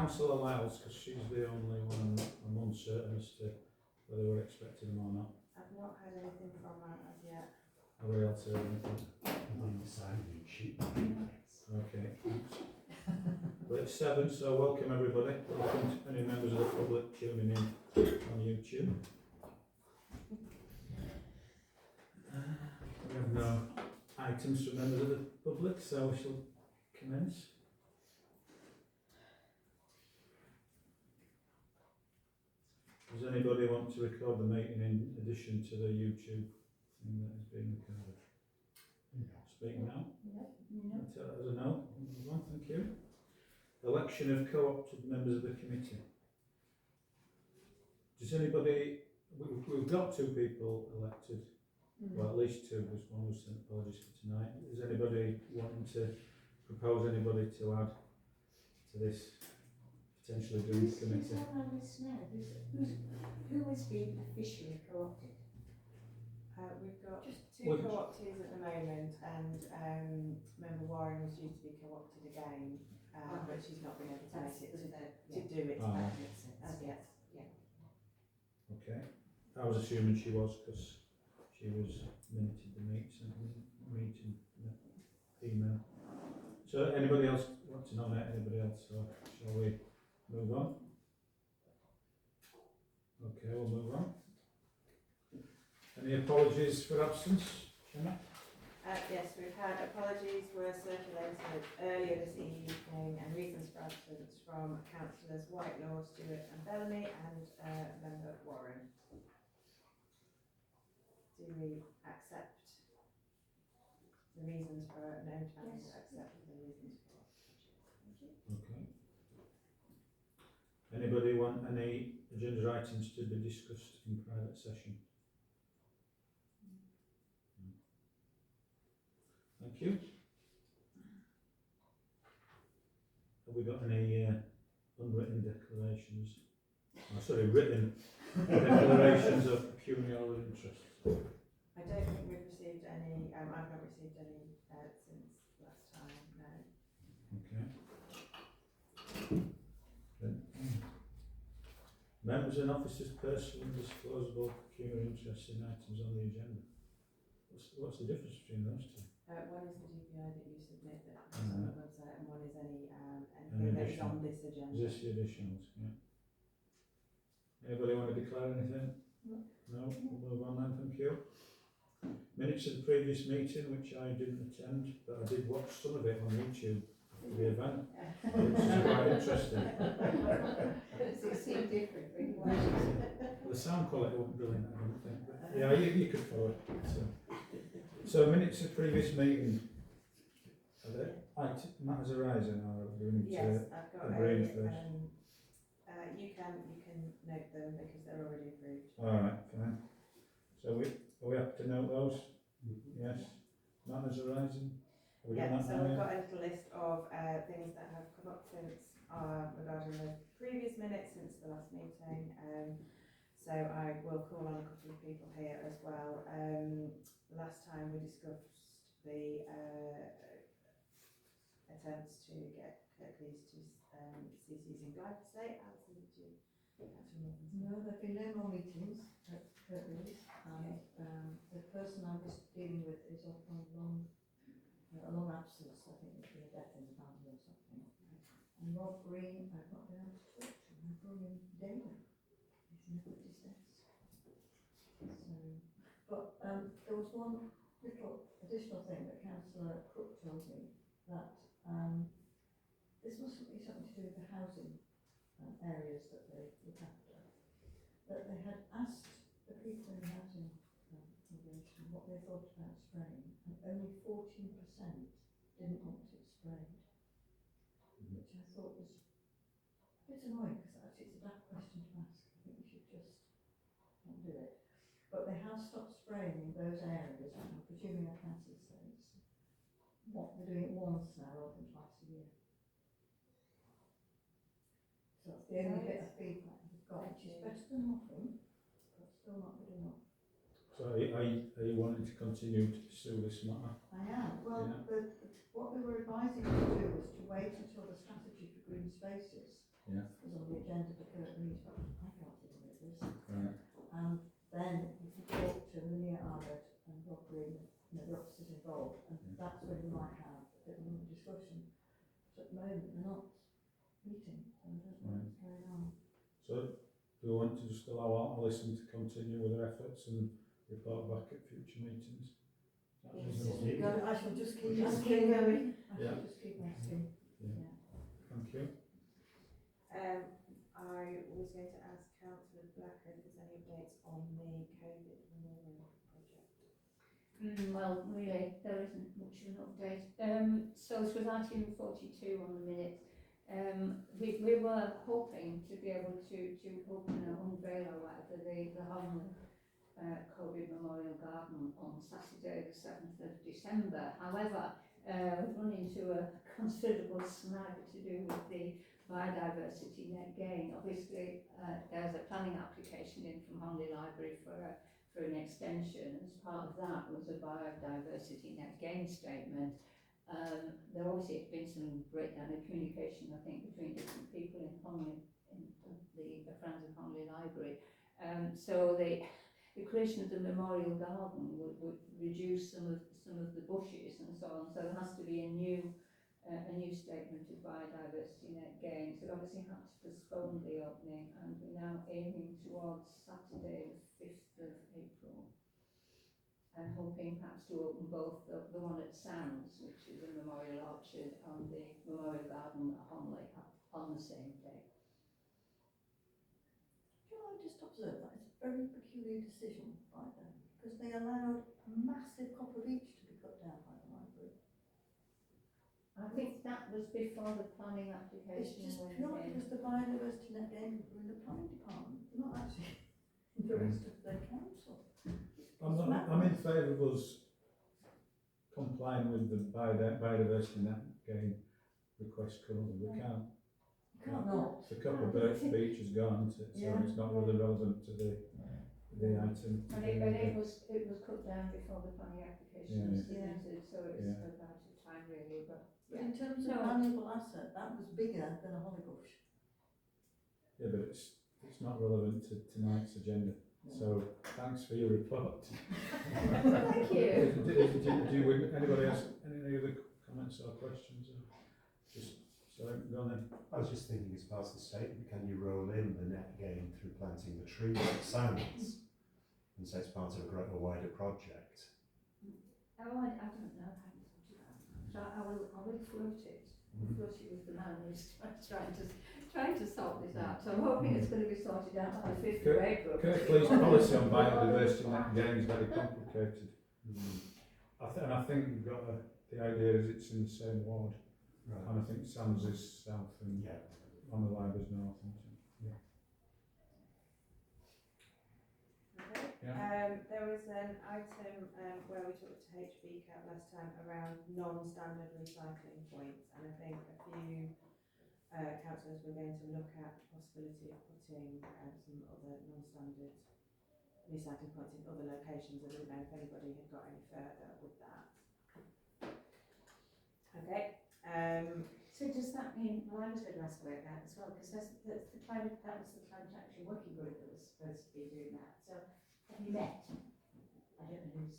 council allows, because she's the only one I'm uncertain as to whether we're expecting them or not. I've not heard anything from her as yet. Nobody else heard anything? I've decided you shoot. Okay. Well, it's 7, so welcome everybody. Welcome to any members of the public tuning in on YouTube. We have no items from members of the public, so we shall commence. Does anybody want to record the meeting in addition to the YouTube thing that is being recorded? Speaking now? No. Tell that as a no. Move on, thank you. Election of co-opted members of the committee. Does anybody, we've got 2 people elected, well at least 2, there's one who sent apologies for tonight. Is anybody wanting to propose anybody to add to this potentially doing committee? Who is being officially co-opted? We've got Just 2 Well, co-optees at the moment, and Member Warren was due to be co-opted again, but she's not been able to make it to do it as yet. Okay. I was assuming she was because she was minuted the meeting email. So anybody else want to nominate anybody else, or shall we move on? Okay, we'll move on. Any apologies for absence, Gemma? Yes, we've had apologies were circulated earlier this evening and reasons for absence from councillors Whitelaw, Stewart and Bellamy and Member Warren. Do we accept the reasons for no chance to accept the reasons for? Thank you. Okay. Anybody want any agenda items to be discussed in private session? Thank you. Have we got any unwritten declarations? Oh, sorry, written declarations of pecuniary interest. I don't think we've received any, I've not received any since last time, no. Okay. Members and officers' personal and disclosable pecuniary interest in items on the agenda. What's the difference between those 2? One is the GPI that you submit that is on the website, and one is anything that is on this agenda. Is this the additionals? Yeah. Anybody want to declare anything? No? We'll move on then, thank you. Minutes of the previous meeting, which I didn't attend, but I did watch some of it on YouTube for the event, which is quite interesting. It seemed different, really. The sound quality wasn't brilliant, I don't think, but yeah, you could follow it. So minutes of previous meeting. Are there matters arising, or are we going Yes, to I've got agree first? you can note them because they're already approved. Alright, fine. So we have to note those? Yes. Matters arising? Have we done Yeah, that so now, we've yeah? got a little list of things that have come up since regarding the previous minutes since the last meeting. So I will call on a couple of people here as well. Last time we discussed the attempts to get Kirklees to cease using glyphosate. Alison, did you have some more? No, there have been no more meetings at Kirklees, and the person I was dealing with is off on a long absence. I think it's been a death in the family or something. And Rob Green, I've not been able to talk to him. I brought him daily. He's never at his desk. So, but there was one little additional thing that Councillor Crook told me, that this must be something to do with the housing areas that they look after. That they had asked the people in the housing convention what they thought about spraying, and only 14% didn't want it sprayed, which I thought was a bit annoying, because actually it's a daft question to ask. I think you should just not do it. But they have stopped spraying in those areas, which I'm presuming are council estates. They're doing it once now rather than twice a year. So that's the only bit of feedback we've got, which is better than nothing, but still not good enough. So are you wanting to continue to pursue this matter? I am. Well, Yeah. what they were advising me to do was to wait until the strategy for green spaces Yeah. was on the agenda, but Kurt Reid, I can't think of it this. Right. And then you can talk to Linnea Arbert and Rob Green, the officers involved, and Yeah. that's when you might have a bit more discussion. So at the moment, they're not meeting, so I don't know what's going on. So, do we want to just allow Alison to continue with her efforts and report back at future meetings? That's Yes. reasonable. I shall just keep Just asking. keep going. I Yeah. shall just keep asking. Thank you. I was going to ask Councillor Blackwood if there's any updates on the COVID memorial project. Well, really, there isn't much of an update. So it was item 42 on the minutes. We were hoping to be able to open an unveil or whatever the Holland COVID Memorial Garden on Saturday the 7th of December. However, we've run into a considerable snag to do with the biodiversity net gain. Obviously, there's a planning application in from Honley Library for an extension. As part of that was a biodiversity net gain statement. There obviously has been some breakdown in communication, I think, between different people in Honley, in the Friends of Honley Library. So the creation of the memorial garden would reduce some of the bushes and so on. So there has to be a new statement of biodiversity net gain. So we obviously had to postpone the opening, and we're now aiming towards Saturday the 5th of April. I'm hoping perhaps to open both the one at Sands, which is a memorial orchard, and the memorial garden at Honley on the same day. Can I just observe that it's a very peculiar decision by them, because they allowed a massive copy of each to be cut down by the library. I think that was before the planning It's application just went purely in. because the biodiversity net gain were in the planning department, not actually in the rest of the council. I'm in favour of us complying with the biodiversity net gain request currently. We can't. You can't not. The couple of Birch Beach is gone, isn't it? So Yeah. it's not really relevant to the item. And it was cut down before the planning application was Yeah. submitted, so it's Yeah. about a time really, but But in terms of No. valuable asset, that was bigger than a holly bush. Yeah, but it's not relevant to tonight's agenda. So thanks for your report. Thank you. Do anybody else any other comments or questions? Just so go on then. I was just thinking as part of the statement, can you roll in the net gain through planting the trees at Sands? And say it's part of a wider project. Oh, I don't know, I haven't thought about that. So I will float it with the man who's trying to sort this out. So I'm hoping it's going to be sorted out by the 5th of April. Kirklees policy on biodiversity net gain is very complicated. And I think you've got the idea is it's in the same ward. Right. And I think Sands is south and Yeah. on the library's north. Isn't it? Okay. Yeah. There was an item where we talked to HBCAT last time around non-standard recycling points, and I think a few councillors were going to look at the possibility of putting some other non-standard recycling points in other locations. I didn't know if anybody had got any further with that. Okay. So does that mean, well, I was going to ask about that as well, because that was the climate action working group that was supposed to be doing that. So have you met? I don't know who's,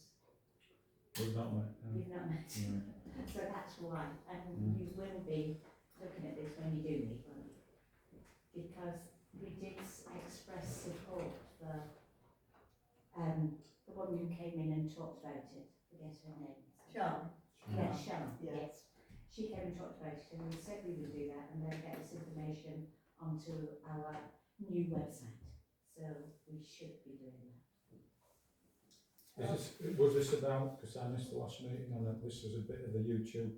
We've not met. you've not met. No. So that's why, and you will be looking at this when you do meet, won't you? Because we did express support for the woman who came in and talked about it, forget her name. Sharon. Yes, Sharon, Yeah. yes. She came and talked about it, and we said we would do that and then get this information onto our new website. So we should be doing that. Was this about, because I missed the last meeting and this was a bit of the YouTube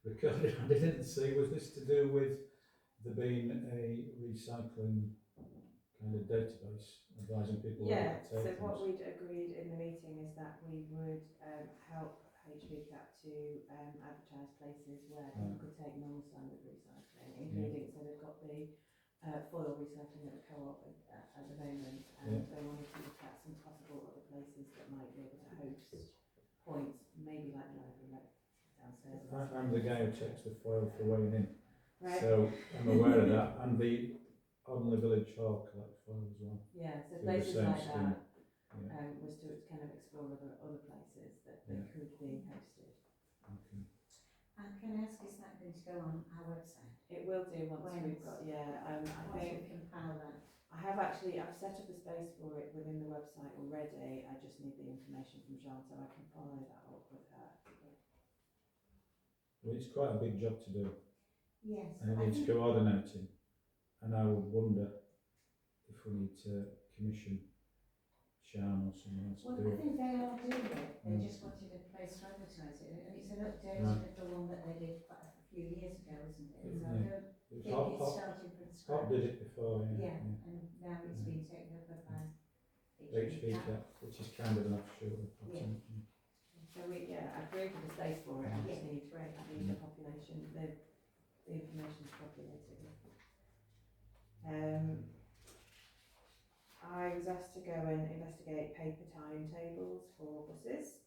recording I didn't see, was this to do with there being a recycling kind of database advising people Yeah, how to so take what things? we'd agreed in the meeting is that we would help HBCAT to advertise places where people could take non-standard recycling, including, so they've got the foil recycling at the co-op at the moment, and they wanted to look at some possible other places that might be able to host points, maybe like the library, like downstairs. I'm the guy who checks the foil for weighing in. Right. So I'm aware of that, and the Oddenley Village Hall collect file as well. Yeah, so Through the places same like scheme. that Yeah. was to kind of explore other places that Yeah. could be hosted. Okay. And can I ask, is that going to go on our website? It will do once When? we've got, I Once think, we compile that? I've set up a space for it within the website already, I just need the information from Jean so I can follow that up with her. Well, it's quite a big job to do, Yes. and it I needs think- coordinating. And I would wonder if we need to commission Sean or someone else Well, to I do it. think they are doing it, they Mm. just wanted a place to advertise it, and it's an update Right. of the one that they did quite a few years ago, isn't it? So Yeah. I don't It was think Hot, it's Hot, starting from Hot scratch. did it before, yeah. Yeah, and now it's Yeah. been taken over by HV Cap, which is kind of an offshoot of Hot. Yeah. So I've created a space for it, I just Yeah. need the population, the information to populate it with. I was asked to go and investigate paper timetables for buses,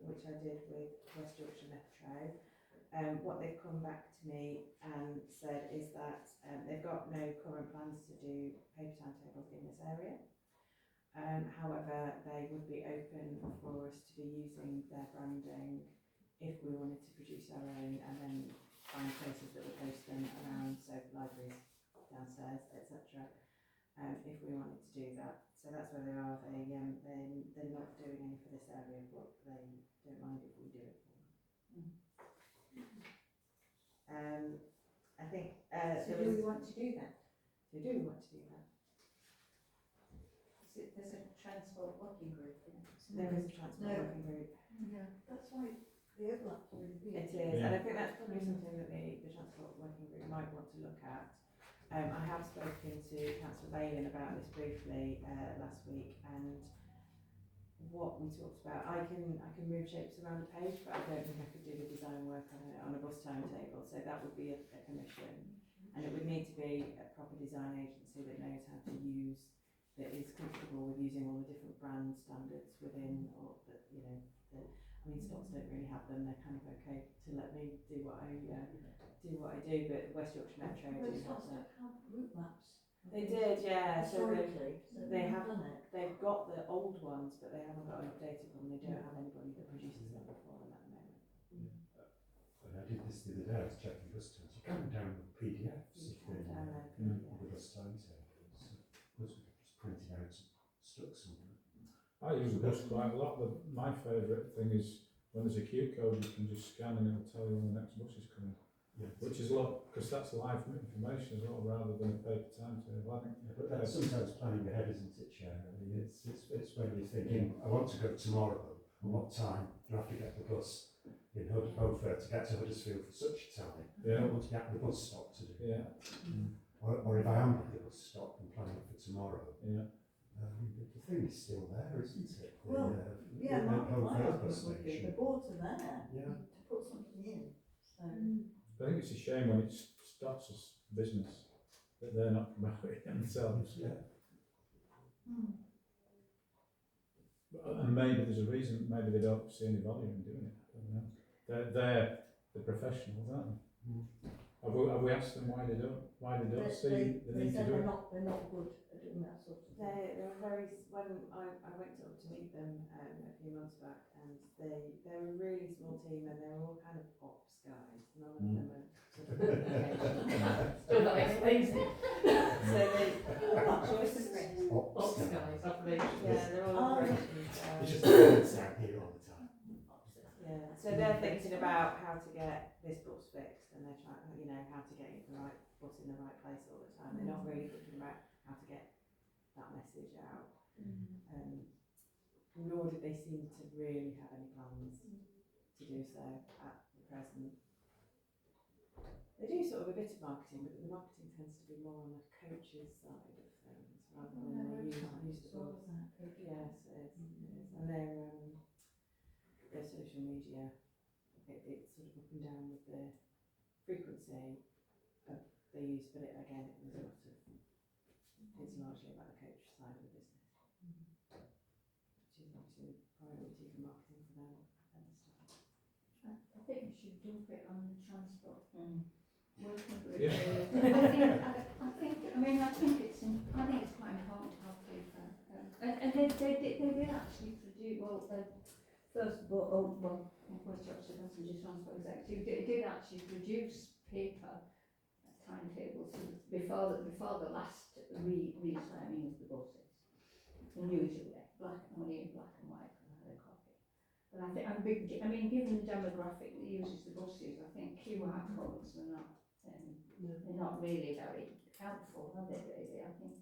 which I did with West Yorkshire Metro. What they've come back to me and said is that they've got no current plans to do paper timetables in this area. However, they would be open for us to be using their branding if we wanted to produce our own and then find places that would host them around, so libraries downstairs, etc. If we wanted to do that. So that's where they are. They're not doing any for this area, but they don't mind if we do it for them. I think So do we want to do that? they do want to do that. There's a transport working group, isn't There is a transport No. working group. Yeah, that's why the overlap's really big. It is, Yeah. and I think that's probably something that the transport working group might want to look at. I have spoken to Councillor Bailey about this briefly last week, and what we talked about, I can move shapes around a page, but I don't think I could do the design work on a bus timetable, so that would be a commission, and it would need to be a proper design agency that knows how to use, that is comfortable with using all the different brand standards within, or that Stocks don't really have them. They're kind of okay to let me do what I do, but West Yorkshire Metro But do it's not have that. have route maps. They did, yeah. So Historically, so they have done it. they've got the old ones, but they haven't got an updated one. They don't have anybody that produces them for them at the moment. And I did this the other day, I was checking bus times, you can download PDFs You of can download the PDFs. bus timetables. Was just printed out, stuck somewhere. I use the bus quite a lot, but my favourite thing is when there's a queue code, you can just scan and it'll tell you when the next bus is coming. Yeah. Which is a lot, because that's live information as well, rather than a paper timetable. I think. Yeah, but that's sometimes planning ahead, isn't it, Chair? I mean, it's when you're thinking, I want to go tomorrow, and what time do I have to get the bus in Hofer to get to Huddersfield for such a time? I Yeah. don't want to get the bus stop to do. Yeah. Or if I am at the bus stop and planning for tomorrow, Yeah. the thing is still there, isn't it? Well, Yeah, the my Hofer bus argument would be, station. the boards are there Yeah. to put something in, so. I think it's a shame when it starts as business that they're not promoting themselves. Yeah. And maybe there's a reason, maybe they don't see any value in doing it. I don't know. They're the professionals, aren't they? Have we asked them why they don't see the need to do it? They're not good at doing that sort of thing. They were very, when I went up to meet them a few months back, and they're a really small team, and they're all kind of ops guys. None of them are sort of So that explains it. So they Choice of Chris. Ops guy. guys, operations. yeah, they're all operations It's just guys. the out here all the time. Yeah, so they're thinking about how to get this bus fixed, and they're trying, how to get the right bus in the right place all the time. They're not really thinking about how to get that message out. Nor did they seem to really have any plans to do so at the present. They do sort of a bit of marketing, but the marketing tends to be more on the coaches side of things rather than they use the bus. Yes, it is. And their social media, it's sort of up and down with the frequency of they use, but it's largely about the coach side of the business, which is obviously a priority for marketing for them at the start. I think we should dump it on the transport working group. Yeah. I think it's quite important to have paper. And they did actually produce, first of all, West Yorkshire Passenger Transport Executive did actually produce paper timetables before the last reslamming of the buses. And usually only in black and white, and I had a copy. But I mean, given the demographic that uses the buses, I think QR codes are not, they're not really very helpful, are they really? I think.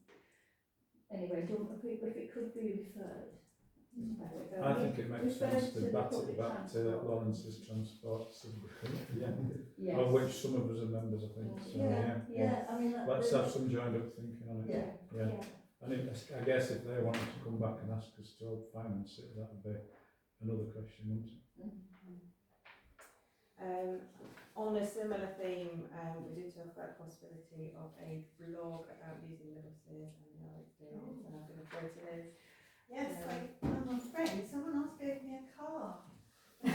Anyway, if it could be referred, it's better. I think it makes Referred sense to the bat it public back to transport. Lawrence's transport subcommittee, Yes. of which some of us are members, I think. So, Yeah, I mean, let's have some joined up thinking on it. Yeah. And I guess if they wanted to come back and ask us to help finance it, that would be another question, wouldn't it? On a similar theme, we did talk about the possibility of a blog about using the buses and our experience, and I'm going to throw to Liz. Yes, I'm afraid someone else gave me a car. I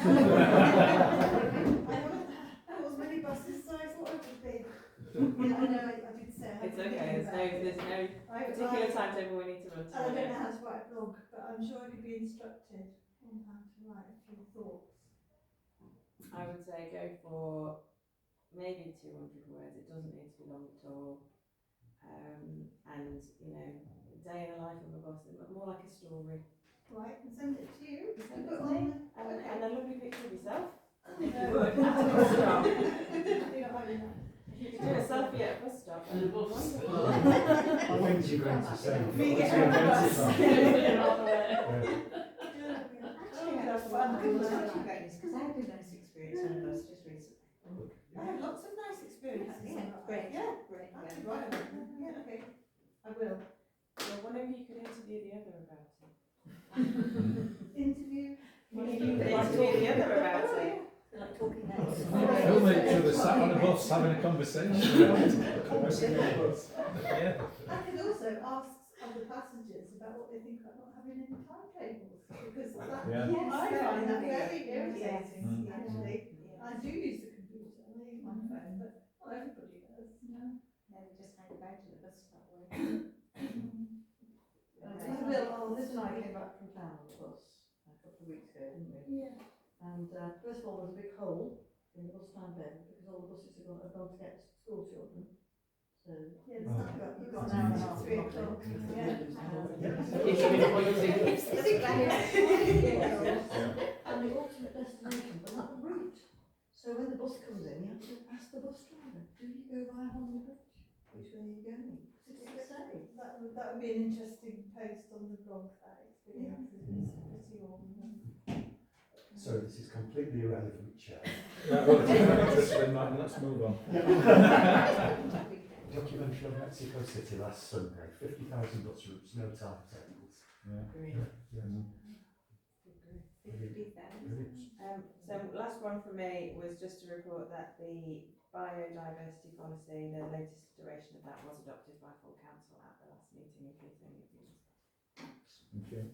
haven't had as many buses, so I thought it would be. Yeah, I know, I did say I It's hadn't okay, written about it. there's no particular timetable we need to run to. I don't know how to write a blog, but I'm sure I could be instructed on how to write a few thoughts. I would say go for maybe 200 words. It doesn't need to be long at all. And day in the life of a boss, more like a story. Right, and send it to you. Send Put it to on me. the- And a lovely picture of yourself. You If you would, at a bus stop. know, I mean, You could do a selfie at a bus stop. And wonderful. I think you're going to say. Me What's get your on the bus. Actually, I had fun. I couldn't tell you about this because I had a nice experience on a bus just recently. I had lots of nice experiences. Yeah, great. Yeah, Great. I could write about them. Yeah, okay. I will. Well, one of you could interview the other about it. Interview. One of you could interview the other about it. Like talking heads. They'll make sure they're sat on a bus having a conversation. Yeah. I could also ask other passengers about what they think about not having any timetables, because that, Yeah. I find that very irritating, Mm. actually. I do use the computer, and I use my phone, but not everybody does. No, they just hang about in the bus that way. Liz and I came back from town on the bus a couple of weeks ago, didn't we? Yeah. And first of all, there's a big hole in the bus timetable because all the buses have gone to get school children. So Yeah, Oh. you've got an hour and a half. 3 o'clock. And the ultimate destination, but not the route. So when the bus comes in, you have to ask the bus driver, do you go via Holland Bridge? Which way are you going? What does it say? That would be an interesting post on the blog, that experience, it's pretty awesome. So this is completely irrelevant, Chair. Yeah, well, if you're not interested in that, let's move on. Documentary of Mexico City last Sunday, 50,000 bus routes, no timetables. Yeah. So last one for me was just to report that the biodiversity policy, the latest iteration of that was adopted by full council at the last meeting, in case any of you missed Thank you.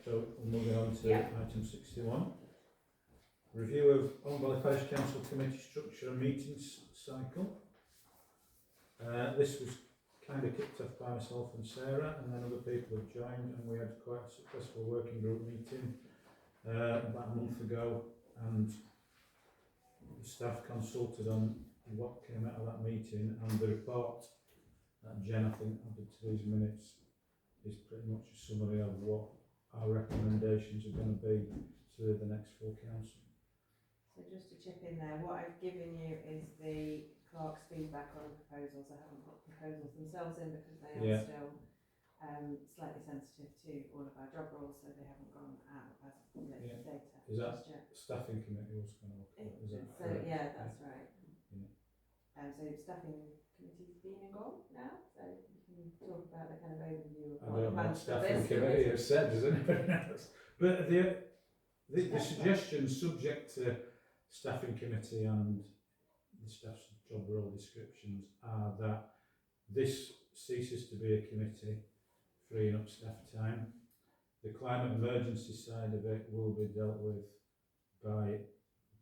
So we're moving on to item 61. Review of Old Valley Parish Council Committee structure and meetings cycle. This was kind of kicked off by myself and Sarah, and then other people have joined, and we had quite a successful working group meeting about a month ago, and the staff consulted on what came out of that meeting, and the report that Jen, I think, added to these minutes is pretty much a summary of what our recommendations are going to be to the next full council. So just to chip in there, what I've given you is the clerk's feedback on proposals. I haven't put proposals themselves in because they are still slightly sensitive to all of our job roles, so they haven't gone out as public data Is that just yet. staffing committee was going to look at? Is that So correct? yeah, that's right. Yeah. So staffing committee's been and gone now, so you can talk about the kind of overview of I what don't know what plans for staffing this committee has said, does anybody else? But the suggestions subject to staffing committee and the staff's job role descriptions are that this ceases to be a committee, freeing up staff time. The climate emergency side of it will be dealt with by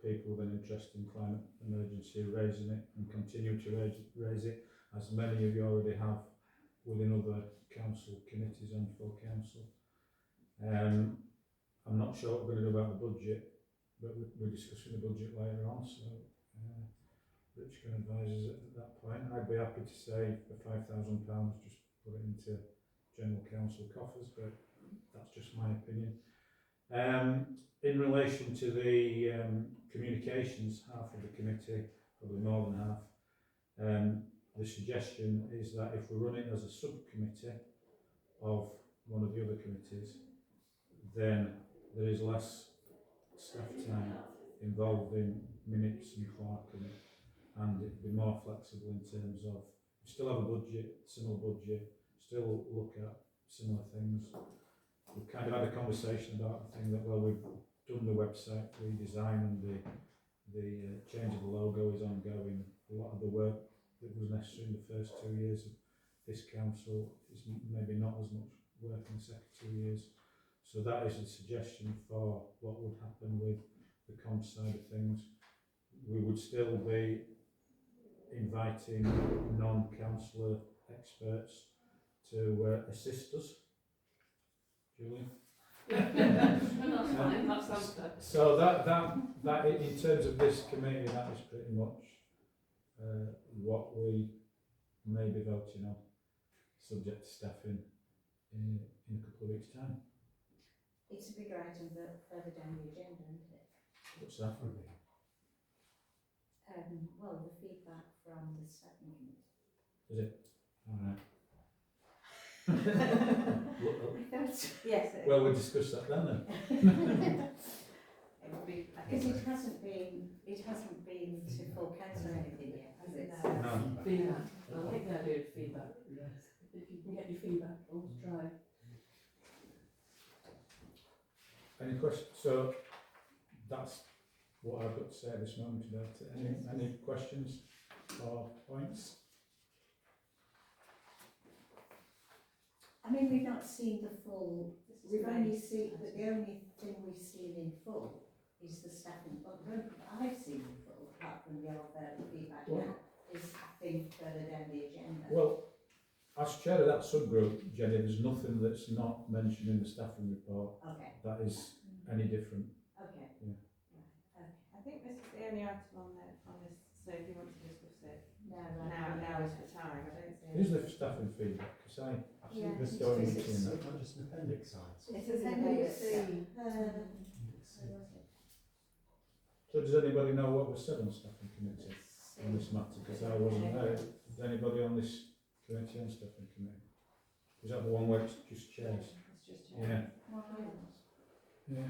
people with an interest in climate emergency are raising it and continue to raise it, as many of you already have within other council committees and full council. I'm not sure what we're going to do about the budget, but we're discussing the budget later on, so Rich can advise us at that point. I'd be happy to say for £5,000, just put it into general council coffers, but that's just my opinion. In relation to the communications, half of the committee, probably more than half, the suggestion is that if we run it as a subcommittee of one of the other committees, then there is less staff time involved in minutes and clerking, and it'd be more flexible in terms of still have a budget, similar budget, still look at similar things. We've kind of had a conversation about the thing that, well, we've done the website redesign and the change of the logo is ongoing. A lot of the work that was necessary in the first 2 years of this council is maybe not as much work in the second 2 years. So that is a suggestion for what would happen with the comms side of things. We would still be inviting non-councillor experts to assist us. Julian? That's fine, that sounds good. So that in terms of this committee, that is pretty much what we may be voting on, subject to staffing in a couple of weeks' time. It's a bigger item further down the agenda, isn't it? What's that? Well, the feedback from the staffing committee. Is it? All right. Yes, it Well, we'll discuss that then. it would be, I Because think, it hasn't been to full council or anything yet, has it? No. No. Feedback. I like the idea of feedback. If you can get your feedback, always try. Any questions? So that's what I've got to say at this moment about it. Any questions or points? I mean, we've not seen the full, we've only nice. seen, the only thing we've seen in full is the staffing, but the only thing I've seen in full, apart from the feedback, Well- is I think further down the agenda. Well, as chair of that subgroup, Jenny, there's nothing that's not mentioned in the staffing report Okay, that is any different. okay. Yeah. Right, I think this is the only item on this, so if you want to discuss it, now now is the time, I don't see. Is the staffing feedback? Because I Actually, Yeah, this it's going just- into not just an appendix side. It's It's appendix appendix C. So does anybody know what was said on the staffing committee on this matter? Because I wasn't there. Is anybody on this committee on staffing committee? Is that the one where it's just chairs? It's just, Yeah. Yeah.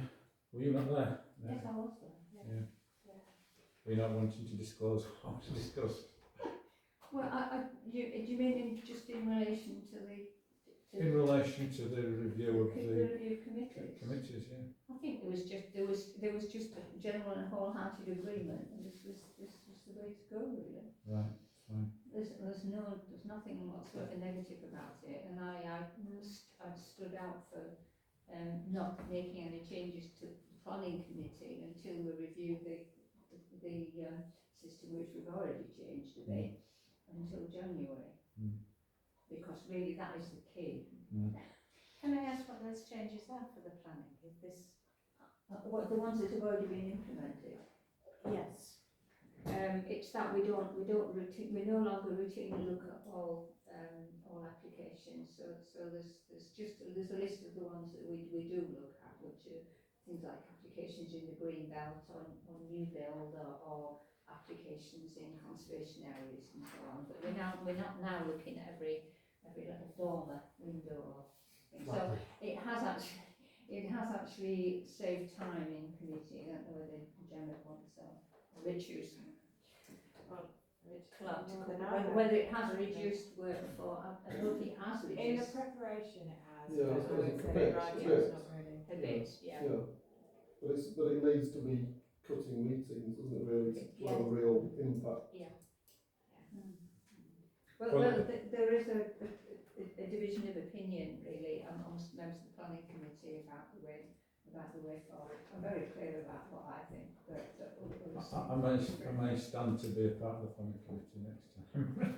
Were you not there? No. Yes, I was there. Yeah. Were you not wanting to disclose what to discuss? Well, do you mean just in relation to the In relation to the review of the review committees? committees, yeah. I think there was just a general and wholehearted agreement, and this was the way to go, really. Right, fine. There's nothing whatsoever negative about it, and I stood out for not making any changes to the planning committee until we review the system, which we've already changed a bit, until January. Mm. Because really that is the key. Mm. Can I ask what those changes are for the planning? If this, What the ones that have already been implemented. yes. It's that we no longer routinely look at all applications. So there's a list of the ones that we do look at, which are things like applications in the green belt on new build or applications in conservation areas and so on. But we're not now looking at every little dormer window or thing. So it has actually saved time in committee. I don't know whether Gemma wants or Richard. Whether it has reduced workforce, I don't think it has In the reduced. preparation it has. Yeah, but I suppose I would it's say a bit, right it's a now it's bit. not really. A bit, yeah. But it needs to be cutting meetings, doesn't it really, to have a real impact. Well, there is a division of opinion really amongst members of the planning committee about the way forward. I'm very clear about what I think. I may stand to be a part of the planning committee next time.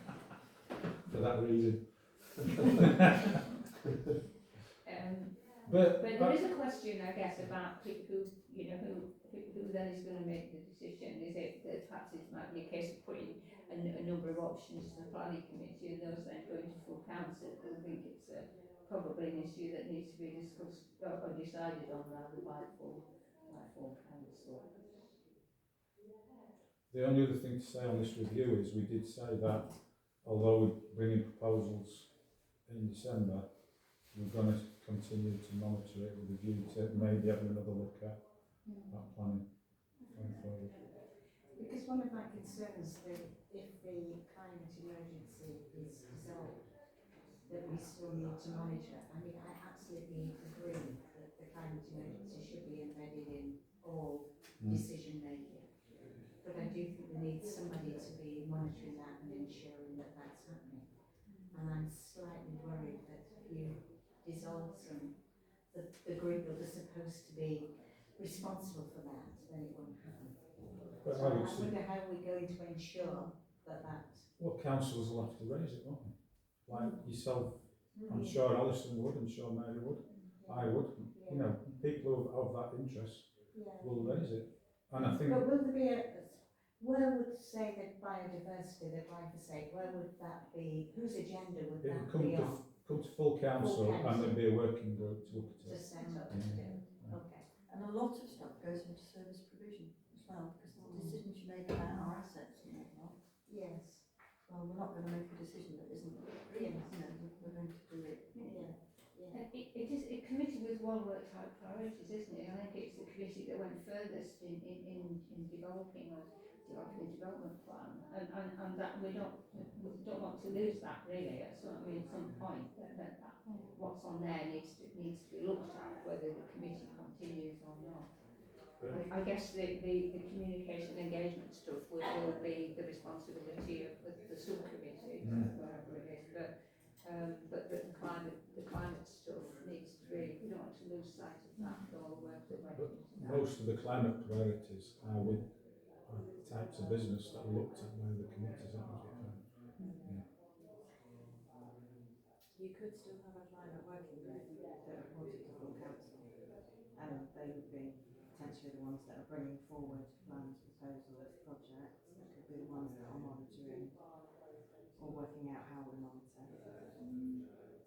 For that reason. But there is a question, I guess, about who then is going to make the decision. Is it that perhaps it might be a case of putting a number of options to the planning committee and those then going to full council? Because I think it's probably an issue that needs to be discussed or decided on rather by full council. The only other thing to say on this review is we did say that although we're bringing proposals in December, we're going to continue to monitor it with a view to maybe having another look at that planning going forward. Because one of my concerns that if the climate emergency is dissolved, that we still need to monitor. I mean, I absolutely agree that the climate emergency should be embedded in all decision making. But I do think we need somebody to be monitoring that and ensuring that that's happening. And I'm slightly worried that if you dissolve the group that was supposed to be responsible for that, then it won't happen. But So I would say, wonder how we're going to ensure that well, councillors will have to raise it, won't they? Like yourself, I'm sure Alison would, I'm sure Mary would, I would. You know, people who have that interest will raise it. And I think. But will there be where would say that biodiversity, the glyphosate, where would that be? Whose agenda would It that would be on? come to full council and there'd be a working group to look at To it. set up to do. Okay. And a lot of stuff goes into service provision as well, because the decisions you make about our assets and whatnot. Yes. Well, we're not going to make a decision that isn't, Yes. you know, we're going to do it. Yeah. It is a committee with well worked out priorities, isn't it? I think it's the committee that went furthest in developing a development plan, and that we don't want to lose that really. At some point that what's on there needs to be looked at, whether the committee continues or not. I guess the communication engagement stuff will be the responsibility of the subcommittee, whatever it is. But the climate stuff needs to be. We don't want to lose sight of that or work away. But most of the climate priorities are with types of business that are looked at by the committees, aren't they? You could still have a climate working group that reported to full council, and they would be potentially the ones that are bringing forward plans, proposals, projects. That could be the ones that are monitoring or working out how we monitor.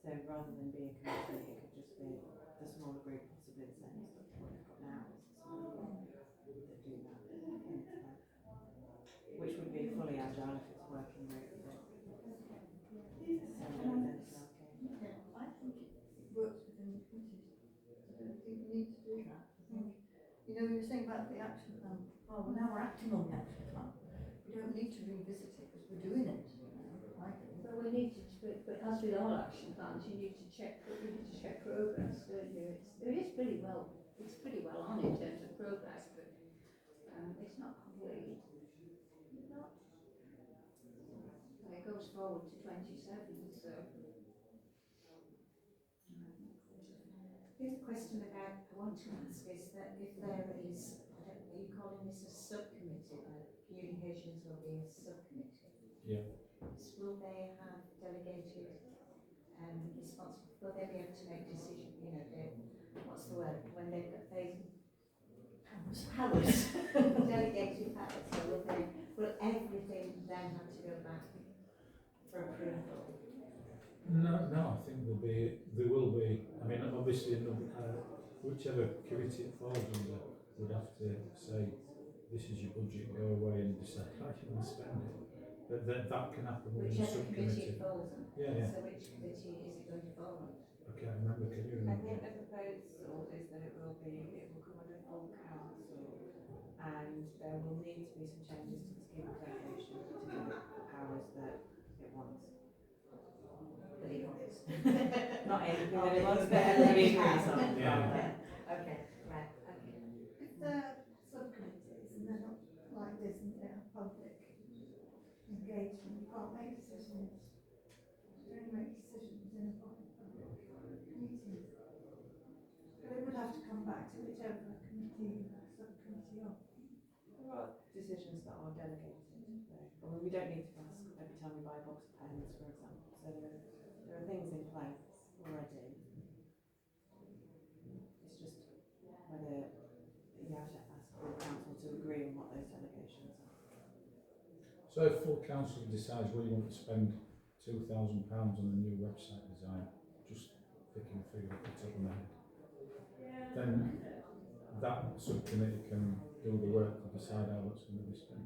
So rather than be a committee, it could just be the smaller group, possibly the same as what we've got now, is the smaller group that do that instead. Which would be fully agile if it's a working group. I think it works within the committees. I don't think we need to do that. I think, you know, we were saying about the action plan. Well, now we're acting on the action plan. We don't need to revisit it because we're doing it. I think. But we need to, but as with all action plans, you need to check progress, don't you? It's pretty well on in terms of progress, but it's not complete. It goes forward to 27, so. Here's a question about, I want to ask is that if there is, are you calling this a subcommittee? Communications will be a subcommittee. Yeah. Will they have delegated responsible? Will they be able to make decisions? You know, what's the word? When they powers, delegated powers. So will everything then have to go back for approval? No, I think there will be. I mean, obviously, whichever committee it falls under would have to say, this is your budget, go away and decide how you want to spend it. But that can happen with the Whichever committee subcommittee. it falls under. Yeah. So which committee is it going to fall under? I can't remember, can you I remember? think the proposal is that it will come under full council, and there will need to be some changes to the scheme of vacation to give it the powers that it wants. That it wants. Not anything Oh, that it wants, it but wants. everything agrees on. Yeah. Okay, right, okay. If they're subcommittees and they're not like this and they have public engagement, you can't make decisions. You don't make decisions in a public meeting. But it would have to come back to whichever committee, subcommittee of. So if full council decides we want to spend £2,000 on a new website design, just picking a figure off the top of my head, then that subcommittee can do the work to decide how that's going to be spent.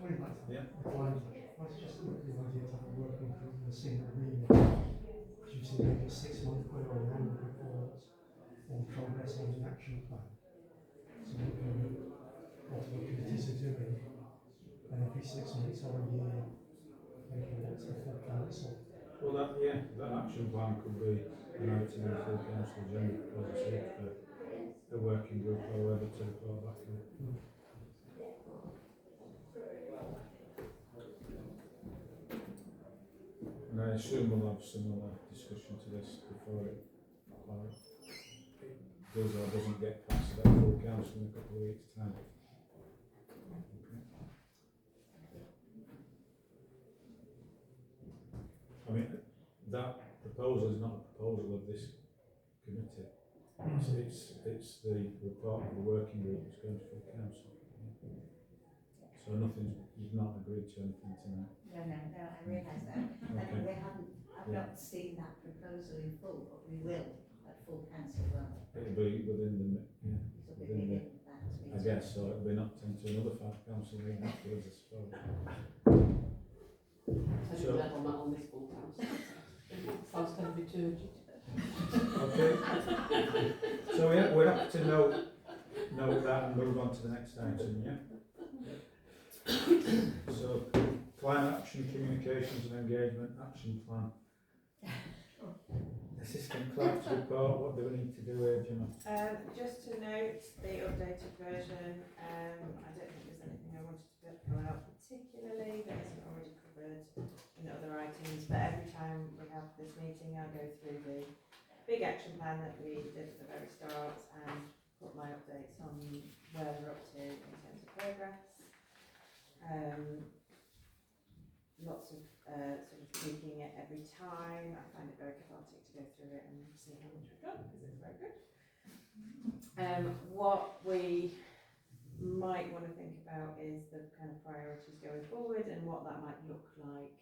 Coming back to Yeah. the climate, I suggest that the idea to have a working group in a single remit, producing maybe a 6-month or an annual report on progress on the action plan. So we can look what the committees are doing, and every 6 months or a year, maybe what's the full council. Well, that action plan could be an item in the full council agenda, because it's for a working group or whoever to report back on it. And I assume we'll have similar discussion to this before it does or doesn't get passed at full council in a couple of weeks' time. I mean, that proposal is not a proposal of this committee. It's the report of the working group that's going to full council. So you've not agreed to anything tonight. No, I realise that. Okay. And I've not seen that proposal in full, but we will at full council level. It'll be within the, It'll be within the, within that meeting. I guess, so it'll be not to another 5 council meeting afterwards, I suppose. I didn't let on this full council. Sounds kind of bit urgent. Okay. So we're happy to note that and move on to the next item, yeah? So, climate action, communications and engagement action plan. Assistant clerk's report, what do we need to do here, Gemma? Just to note the updated version, I don't think there's anything I wanted to pull out particularly that isn't already covered in other items, but every time we have this meeting I go through the big action plan that we did at the very start and put my updates on where we're up to in terms of progress. Lots of sort of tweaking it every time. I find it very cathartic to go through it and see how much we've done because it's very good. What we might want to think about is the kind of priorities going forward and what that might look like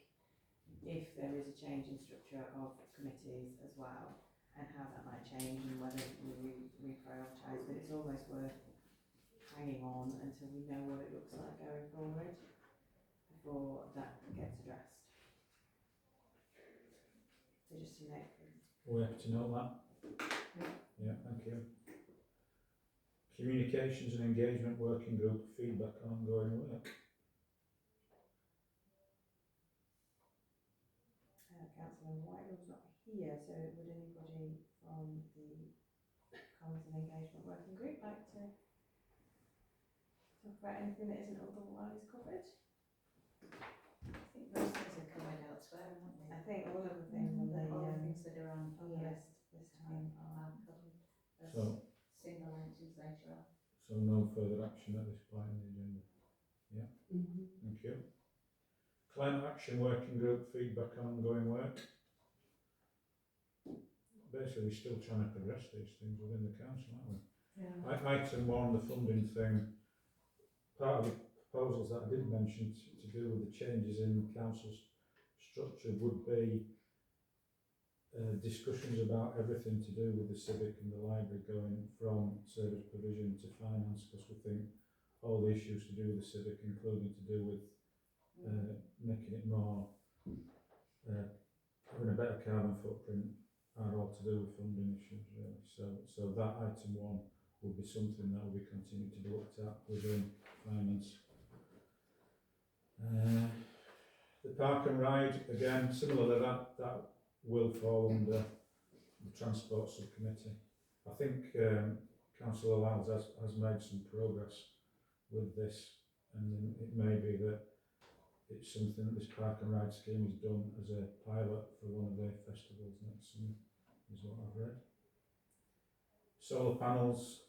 if there is a change in structure of committees as well, and how that might change and whether we reprioritise. But it's almost worth hanging on until we know what it looks like going forward before that gets addressed. So just to note. We have to know that. Yeah, thank you. Communications and engagement working group, feedback on ongoing work. Councillor Whitehall's not here, so would anybody from the comms and engagement working group like to talk about anything that isn't otherwise covered? I think most things are covered elsewhere, aren't they? I think all of the things on the all the things that are on the list this time are covered. There's So, single items later on. so no further action at this point in the agenda. Yeah, thank you. Climate action working group, feedback on ongoing work. Basically, we're still trying to progress these things within the council, aren't we? Yeah. Item 1, the funding thing. Part of the proposals that I did mention to do with the changes in council's structure would be discussions about everything to do with the civic and the library going from service provision to finance, because we think all the issues to do with the civic, including to do with making it more, having a better carbon footprint, are all to do with funding issues really. So that item 1 will be something that will be continued to be looked at within finance. The park and ride, again, similar to that will fall under the transport subcommittee. I think Councillor Lyles has made some progress with this, and it may be that it's something that this park and ride scheme is done as a pilot for one of the festivals next summer, is what I've read. Solar panels,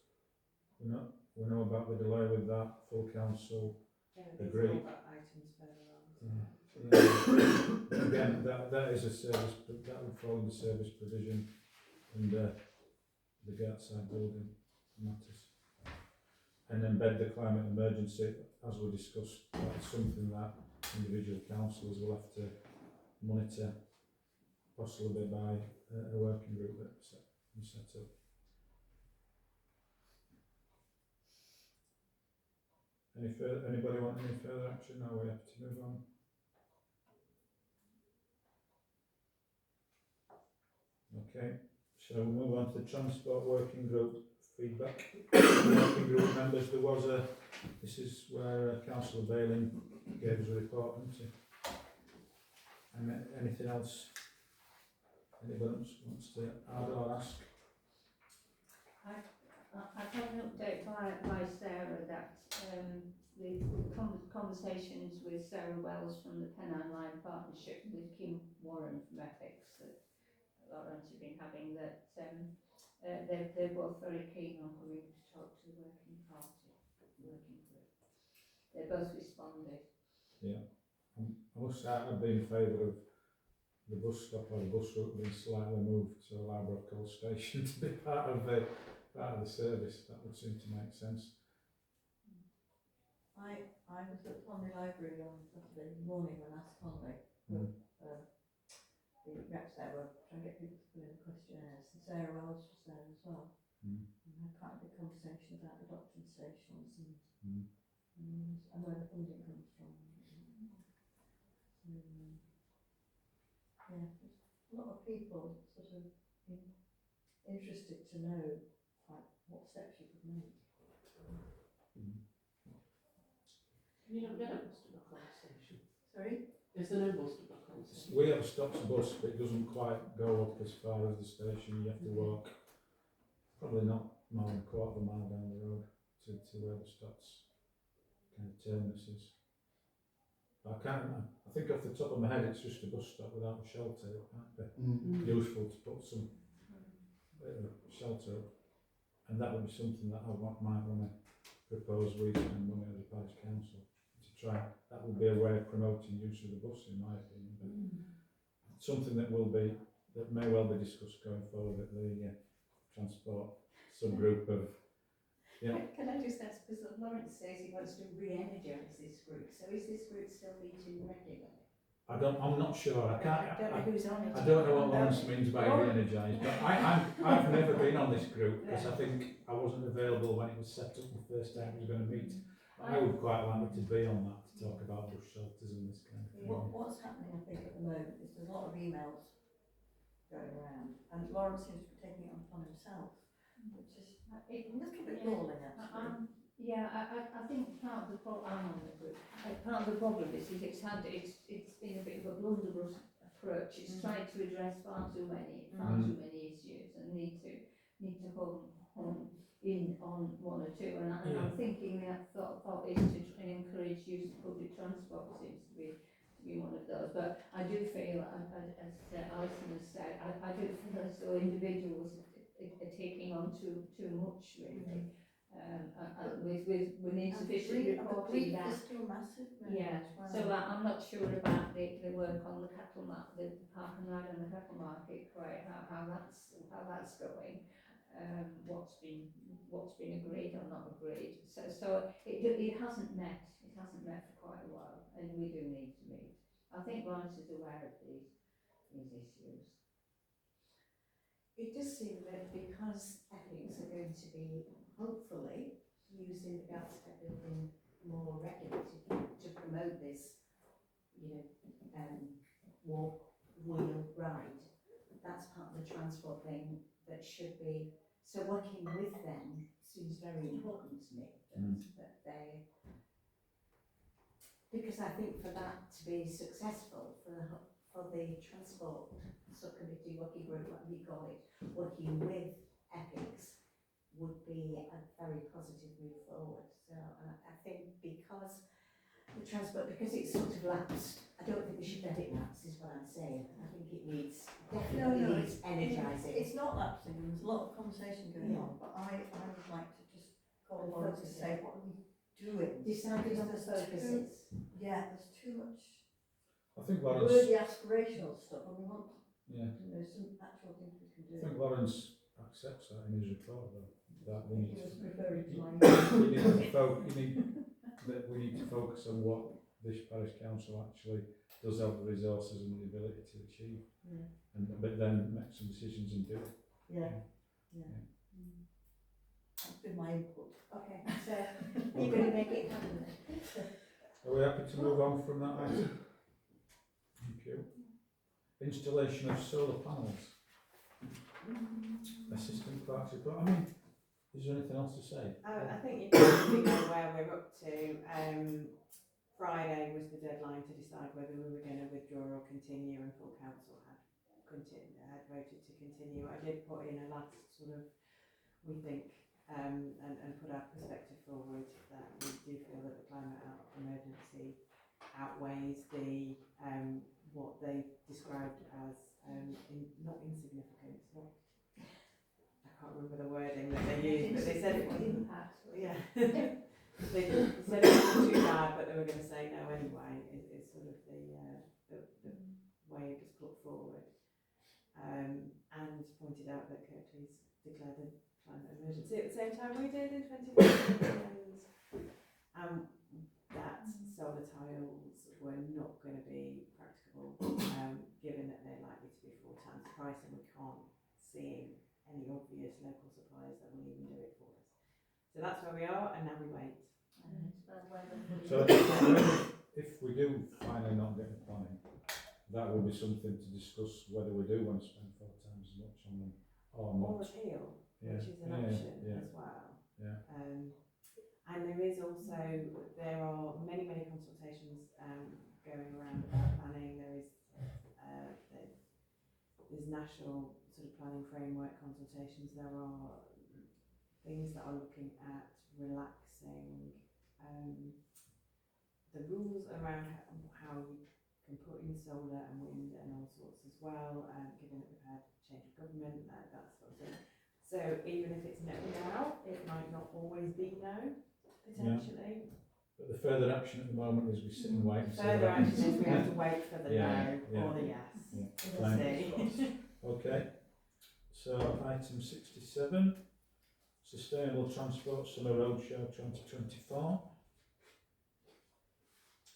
we know about the delay with that. Full council agree. Items further on. Again, that is a service, that would fall under service provision and the outside building matters. and embed the climate emergency, as we discussed. That's something that individual councillors will have to monitor, possibly by a working group that's set up. Anybody want any further action? Are we happy to move on? Okay, so we'll move on to the transport working group feedback. Working group members, this is where Councillor Bailey gave us a report, didn't he? And anything else anybody wants to add or ask? I've had an update by Sarah that the conversations with Sarah Wells from the Pennine Line Partnership with Kim Warren from Epics that Lawrence have been having, that they're both very keen on coming to talk to the working group. They both responded. Yeah, I must say I'd be in favour of the bus stop or the bus route being slightly moved to Larborough Coal Station to be part of the service. That would seem to make sense. I was at Conley Library on Saturday morning when I asked Conley, the reps there were trying to get people to fill in the questionnaires, and Sarah Wells was there as well. And we had quite a big conversation about the docking stations and where the funding comes from. So, yeah, there's a lot of people sort of interested to know like what steps you could make. You don't get a bus to Buckland Station. Sorry? Is there no bus to Buckland Station? We have a stops bus, but it doesn't quite go up as far as the station. You have to walk probably not more than a quarter of a mile down the road to where the stops kind of terminus is. I think off the top of my head it's just a bus stop without a shelter. It might be useful to put some bit of shelter up, and that would be something that I might want to propose we spend money as a parish council to try. That would be a way of promoting use of the bus, in my opinion, but something that may well be discussed going forward at the transport subgroup of. Yeah. Can I just ask, because Lawrence says he wants to re-energise this group, so is this group still meeting regularly? I'm not sure. I don't know who's on it. I don't know what Lawrence means by re-energised, but I've never been on this group because I think I wasn't available when it was set up the first time we were going to meet. I would quite like to be on that to talk about bus shelters and this kind of thing. What's happening, I think, at the moment is there's a lot of emails going around, and Lawrence seems to be taking it on himself, which is a little bit galling, actually. I think part of the problem, I'm on the group, part of the problem is it's been a bit of a blunderbuss approach. It's tried to address far too many issues and need to home in on one or two. And I'm thinking that thought is to try and encourage use of public transport seems to be one of those. But I do feel, as Alison has said, I do feel as though individuals are taking on too much, really. With insufficient reporting that. It's still massive. So I'm not sure about the work on the cattle market, the park and ride on the cattle market, quite how that's going. What's been agreed or not agreed. So it hasn't met for quite a while, and we do need to meet. I think Lawrence is aware of these issues. It does seem that because ethics are going to be hopefully using the Gateshead building more regularly to promote this, walk, wheel, ride, that's part of the transport thing that should be. So working with them seems very important to me. That they, because I think for that to be successful, for the transport subcommittee working group, whatever you call it, working with Epics would be a very positive move forward. So I think because it's sort of lapsed, I don't think we should let it lapse, is what I'm saying. I think it needs energising. It's not lapsing, there's a lot of conversation going on, but I would like to just call Lawrence to say, what are we doing? Decided on the focuses. There's too much I think Lawrence. wordy aspirational stuff, and we want some actual things we can do. I think Lawrence accepts that in his report though, that we need He to, was referring to my. that we need to focus on what this parish council actually does have the resources and the ability to achieve, Yeah, but then make some decisions and do it. yeah, yeah. That's been my input. Okay, so you're going to make it happen then? Are we happy to move on from that item? Thank you. Installation of solar panels. Assistant clerk's report. I mean, is there anything else to say? I think you probably know where we're up to. Friday was the deadline to decide whether we were going to withdraw or continue, and full council had voted to continue. I did put in a last sort of, we think, and put our perspective forward that we do feel that the climate emergency outweighs the what they described as not insignificant. Not, I can't remember the wording that they used, but they said it wasn't. Yeah. They said it wasn't too bad, but they were going to say no anyway. Is sort of the way it was put forward, and pointed out that Kirklees declared a climate emergency at the same time we did in 2015, and that solar tiles were not going to be practicable, given that they're likely to be 4 times the price, and we can't see any obvious local suppliers that will even do it for us. So that's where we are, and now we wait. So if we do finally not get the planning, that will be something to discuss whether we do want to spend 4 times as much on them or Or not. appeal, Yeah. which is an Yeah, option yeah. as well. Yeah. And there is also, there are many consultations going around about planning. There is there's national sort of planning framework consultations. There are things that are looking at relaxing the rules around how you can put in solar and wind and all sorts as well, given that we've had change of government, that sort of thing. So even if it's no now, it might not always be no, potentially. But the further action at the moment is we sit and wait and see Further what happens. action is we have to wait for the Yeah, no yeah. or the yes. Yeah. We'll see. Okay, so item 67, Sustainable Transport Summer Roadshow 2024.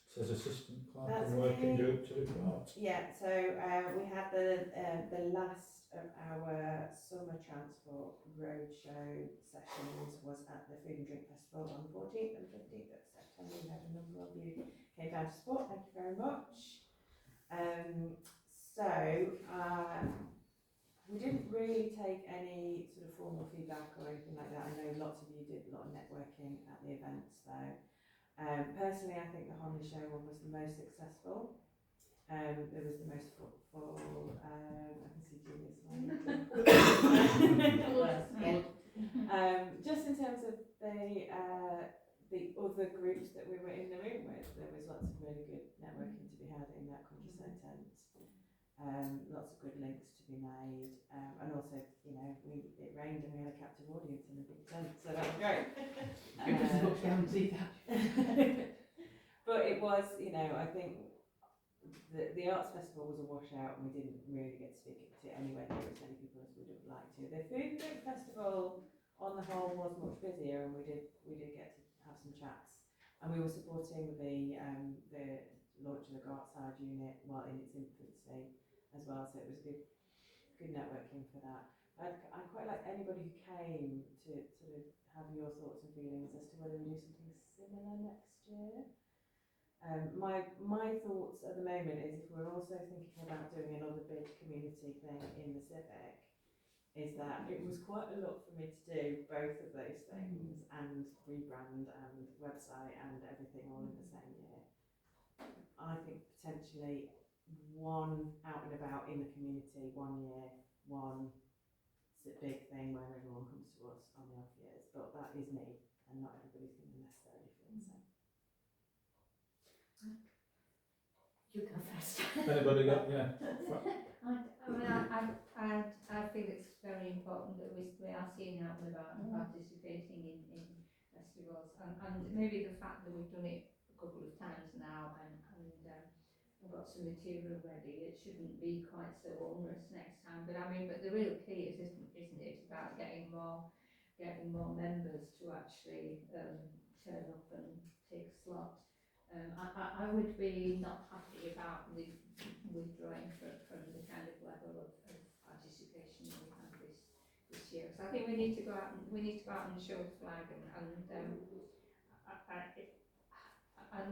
Says Assistant Clerk That's and Working me. Group to report. Yeah, so we had the last of our summer transport roadshow sessions was at the Food and Drink Festival on the 14th and 15th of September. We had a number of you came down to support, thank you very much. We didn't really take any sort of formal feedback or anything like that. I know lots of you did a lot of networking at the events though. Personally, I think the Honley show one was the most successful. It was the most footfall. I can see Julia smiling. Just in terms of the other groups that we were in the room with, there was lots of really good networking to be had in that countryside tent. Lots of good links to be made, and also, you know, it rained and we had a captive audience in the big tent, so that was great. Good to look down and see that. But it was, you know, I think the Arts Festival was a washout, and we didn't really get to speak to anywhere near as many people as we would have liked to. The Food and Drink Festival, on the whole, was much busier, and we did get to have some chats, and we were supporting the launch of the Go Outside unit while in its infancy as well, so it was good networking for that. I quite like anybody who came to sort of have your thoughts and feelings as to whether we do something similar next year. My thoughts at the moment is, if we're also thinking about doing another big community thing in the Civic, is that it was quite a lot for me to do both of those things and rebrand and website and everything all in the same year. I think potentially one out and about in the community, 1 year, one big thing where everyone comes to us on the off years, but that is me, and not everybody's going to necessarily feel the same. You go first. Anybody got, yeah? I feel it's very important that we are seeing out and about and participating in festivals, and maybe the fact that we've done it a couple of times now, and I've got some material ready, it shouldn't be quite so onerous next time. But I mean, but the real key is, isn't it, about getting more members to actually turn up and take a slot. I would be not happy about withdrawing from the kind of level of participation that we had this year. So I think we need to go out and show the flag, and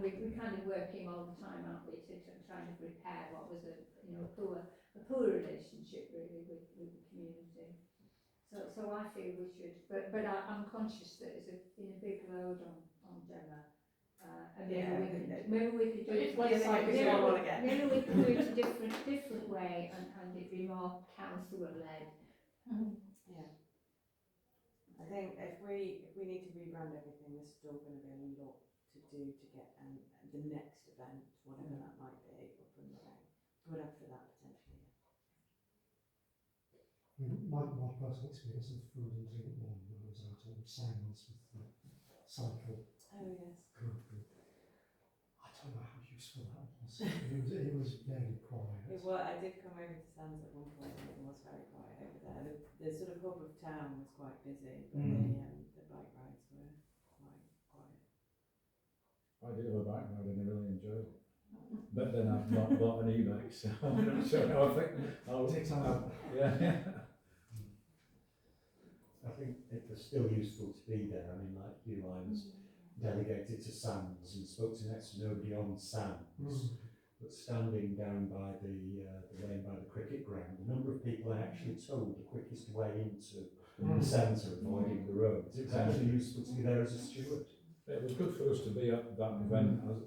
we're kind of working all the time, aren't we, to try and repair what was a poor relationship really with the community. So I feel we should, but I'm conscious that it's been a big load on Gemma. And maybe we could do it. Maybe we could do it a different way, and it be more councillor led. Yeah. I think if we need to rebrand everything, there's still going to be a lot to do to get the next event, whatever that might be, up and running. We'd have for that potentially. My personal experience of food and drink one when I was out on Simons with the cycle Oh yes. group. I don't know how useful that was. It was very quiet. I did come over to Sands at one point and it was very quiet over there. The sort of hub of town was quite busy, but the bike rides were quite quiet. I did have a bike ride and I really enjoyed it. But then I've not bought an e-bike, so I'm not sure how I think I'll Take time. I think it was still useful to be there. I mean, like you, I was delegated to Sands and spoke to next to nobody on Sands, but standing down by the lane by the cricket ground, the number of people I actually told the quickest way into the centre, avoiding the roads. It was actually useful to be there as a steward. It was good for us to be at that event, as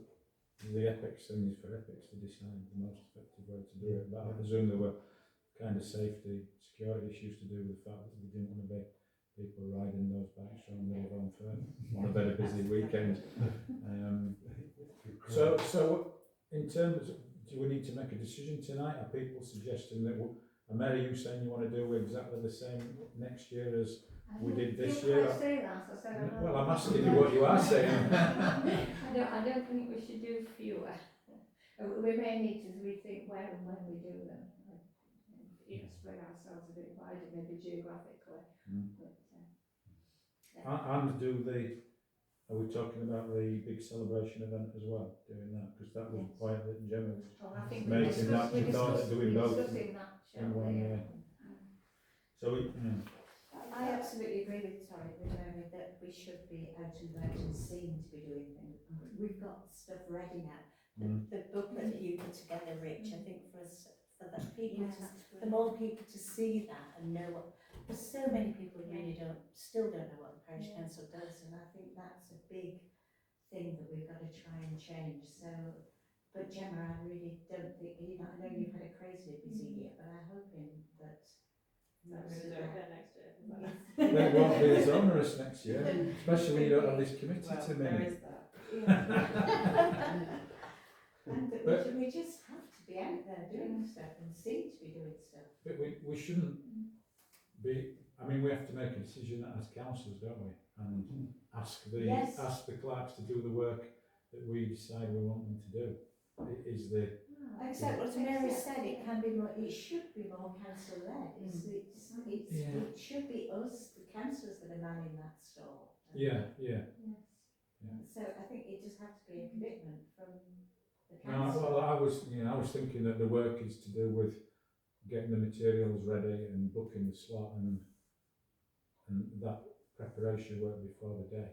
the Epics thing is for Epics to decide the most effective way to do it. But I presume there were kind of safety, security issues to do with the fact that we didn't want to be people riding those bikes around the Avon Fair on a very busy weekend. So in terms of, do we need to make a decision tonight? Are people suggesting that, Mary, you saying you want to do exactly the same next year as we did this year? I say that. I said, well, I'm asking you what you are saying. I don't think we should do fewer. We may need to rethink where and when we do them. Spread ourselves a bit wider, maybe geographically. Are we talking about the big celebration event as well, doing that? Because that was quite a general. I think Making that, we thought of doing both in one year. So I absolutely agree with Mary that we should be out and about and seen to be doing things. We've got stuff ready now. The booklet that you put together, Rich, I think for more people to see that and know what, because so many people really still don't know what the parish council does, and I think that's a big thing that we've got to try and change. So, but Gemma, I really don't think, I know you've had a crazy busy year, but I'm hoping that Next year. it won't be as onerous next year, especially when you don't have this committee to There manage. is that. and that we just have to be out there doing stuff and seem to be doing stuff. But we shouldn't be, I mean, we have to make a decision as councillors, don't we? And ask the clerks to do the work that we decide we want them to do. Except what Mary said, it can be more, it should be more council led. It should be us, the councillors, that are manning that store. So I think it just has to be a commitment from the council. Well, I was thinking that the work is to do with getting the materials ready and booking the slot and that preparation work before the day.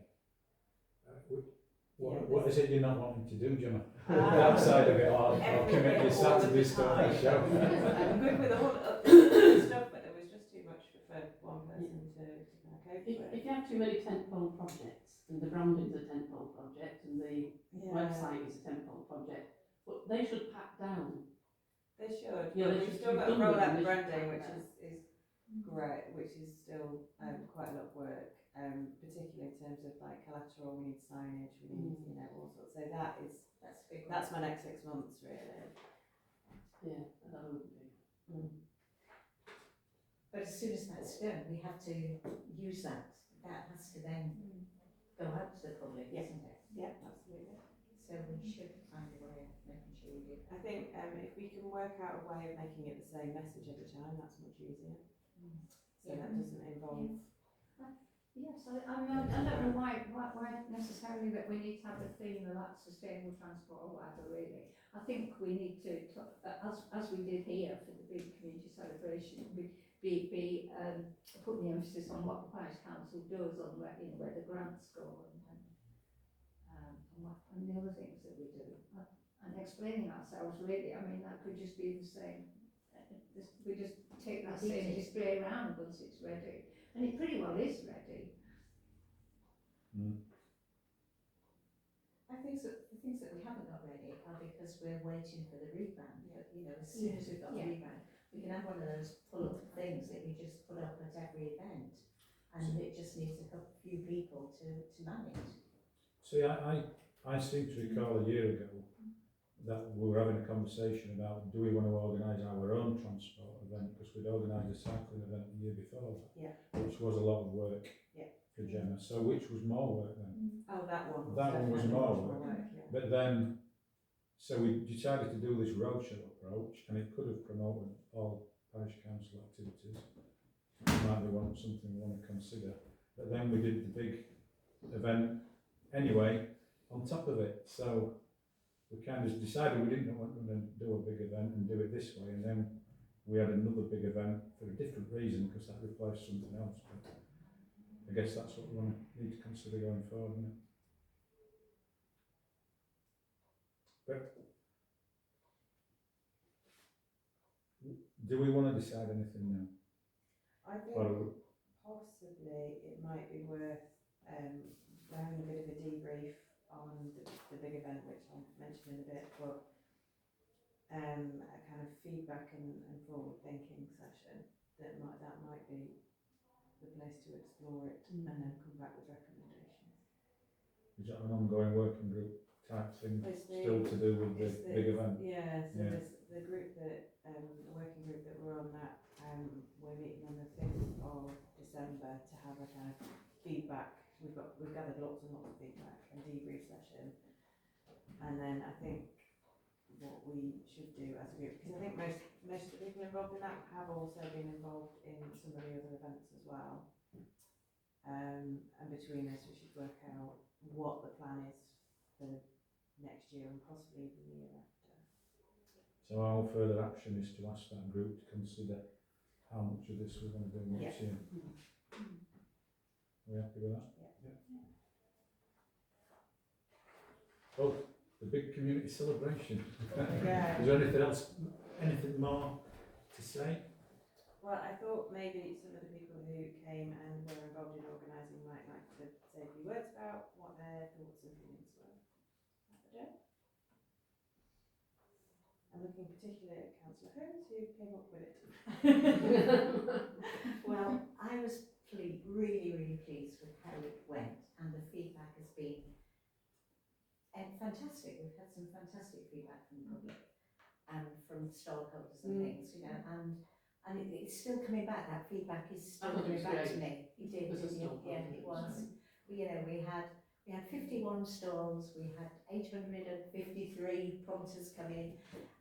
What is it you're not wanting to do, Gemma? Outside of it, or commit your Saturday stuff to show? I'm good with all the stuff, but there was just too much for one person to cope with. If you have too many tentpole projects, and the branding's a tentpole project, and the website is a tentpole project, but they should pack down. They should. Yeah, We've still got to roll out the branding, which is great, which is still quite a lot of work. Particularly in terms of like collateral, we need signage, we need all sorts. So that's my next 6 months really. Yeah, that would be. But as soon as that's done, we have to use that. That has to then go out to the public, isn't it? Yeah, absolutely. So we should find a way of making sure we do I think if we can work out a way of making it the same message every time, that's much easier. So Yeah. that doesn't involve. Yes, I don't know why necessarily that we need to have a theme about sustainable transport or whatever, really. I think we need to as we did here for the big community celebration, put the emphasis on what the parish council does, on where, you know, where the grants go, and the other things that we do, and explaining ourselves, really. I mean, that could just be the same. We just take that same display around once it's ready, and it pretty well is ready. I think so, the things that we haven't got ready are because we're waiting for the rebrand. But, you know, as soon as we've got the rebrand, we can have one of those pull-up things that we just put up at every event, and it just needs a few people to manage. See, I seem to recall a year ago that we were having a conversation about, do we want to organise our own transport event, because we'd organised a cycling event the year before that, which was a lot of work for Gemma. So which was more work then? Oh, that one. That one was definitely more much work. Yeah. But then, so we decided to do this roadshow approach, and it could have promoted all parish council activities. It might be something we want to consider. But then we did the big event anyway on top of it. So we kind of decided we didn't want to do a big event and do it this way, and then we had another big event for a different reason, because that replaced something else. But I guess that's what we need to consider going forward, isn't it? But do we want to decide anything now? I think possibly it might be worth having a bit of a debrief on the big event, which I'll mention in a bit, but a kind of feedback and forward thinking session that might be the place to explore it, and then come back with recommendations. Is that an ongoing working group type thing, still to do with the big event? Yeah, so there's the group that, the working group that we're on that, we're meeting on the 5th of December to have a kind of feedback. We've gathered lots and lots of feedback and debrief session. And then I think what we should do as a group, because I think most of the people involved in that have also been involved in some of the other events as well. And between us, we should work out what the plan is for next year and possibly even the year after. So our further action is to ask that group to consider how much of this we're going to do next year. Are we happy with that? Yeah. Well, the big community celebration. Yeah. Is there anything more to say? Well, I thought maybe some of the people who came and were involved in organising might like to say a few words about what their thoughts and feelings were. I'm looking particularly at Councillor Holmes, who came up with it. Well, I was really, really pleased with how it went, and the feedback has been fantastic. We've had some fantastic feedback from the public and from stallholders and things, you know, and it's still coming back. That feedback is still coming back to me. It did, yeah, it was. You know, we had 51 stalls, we had 853 promoters come in,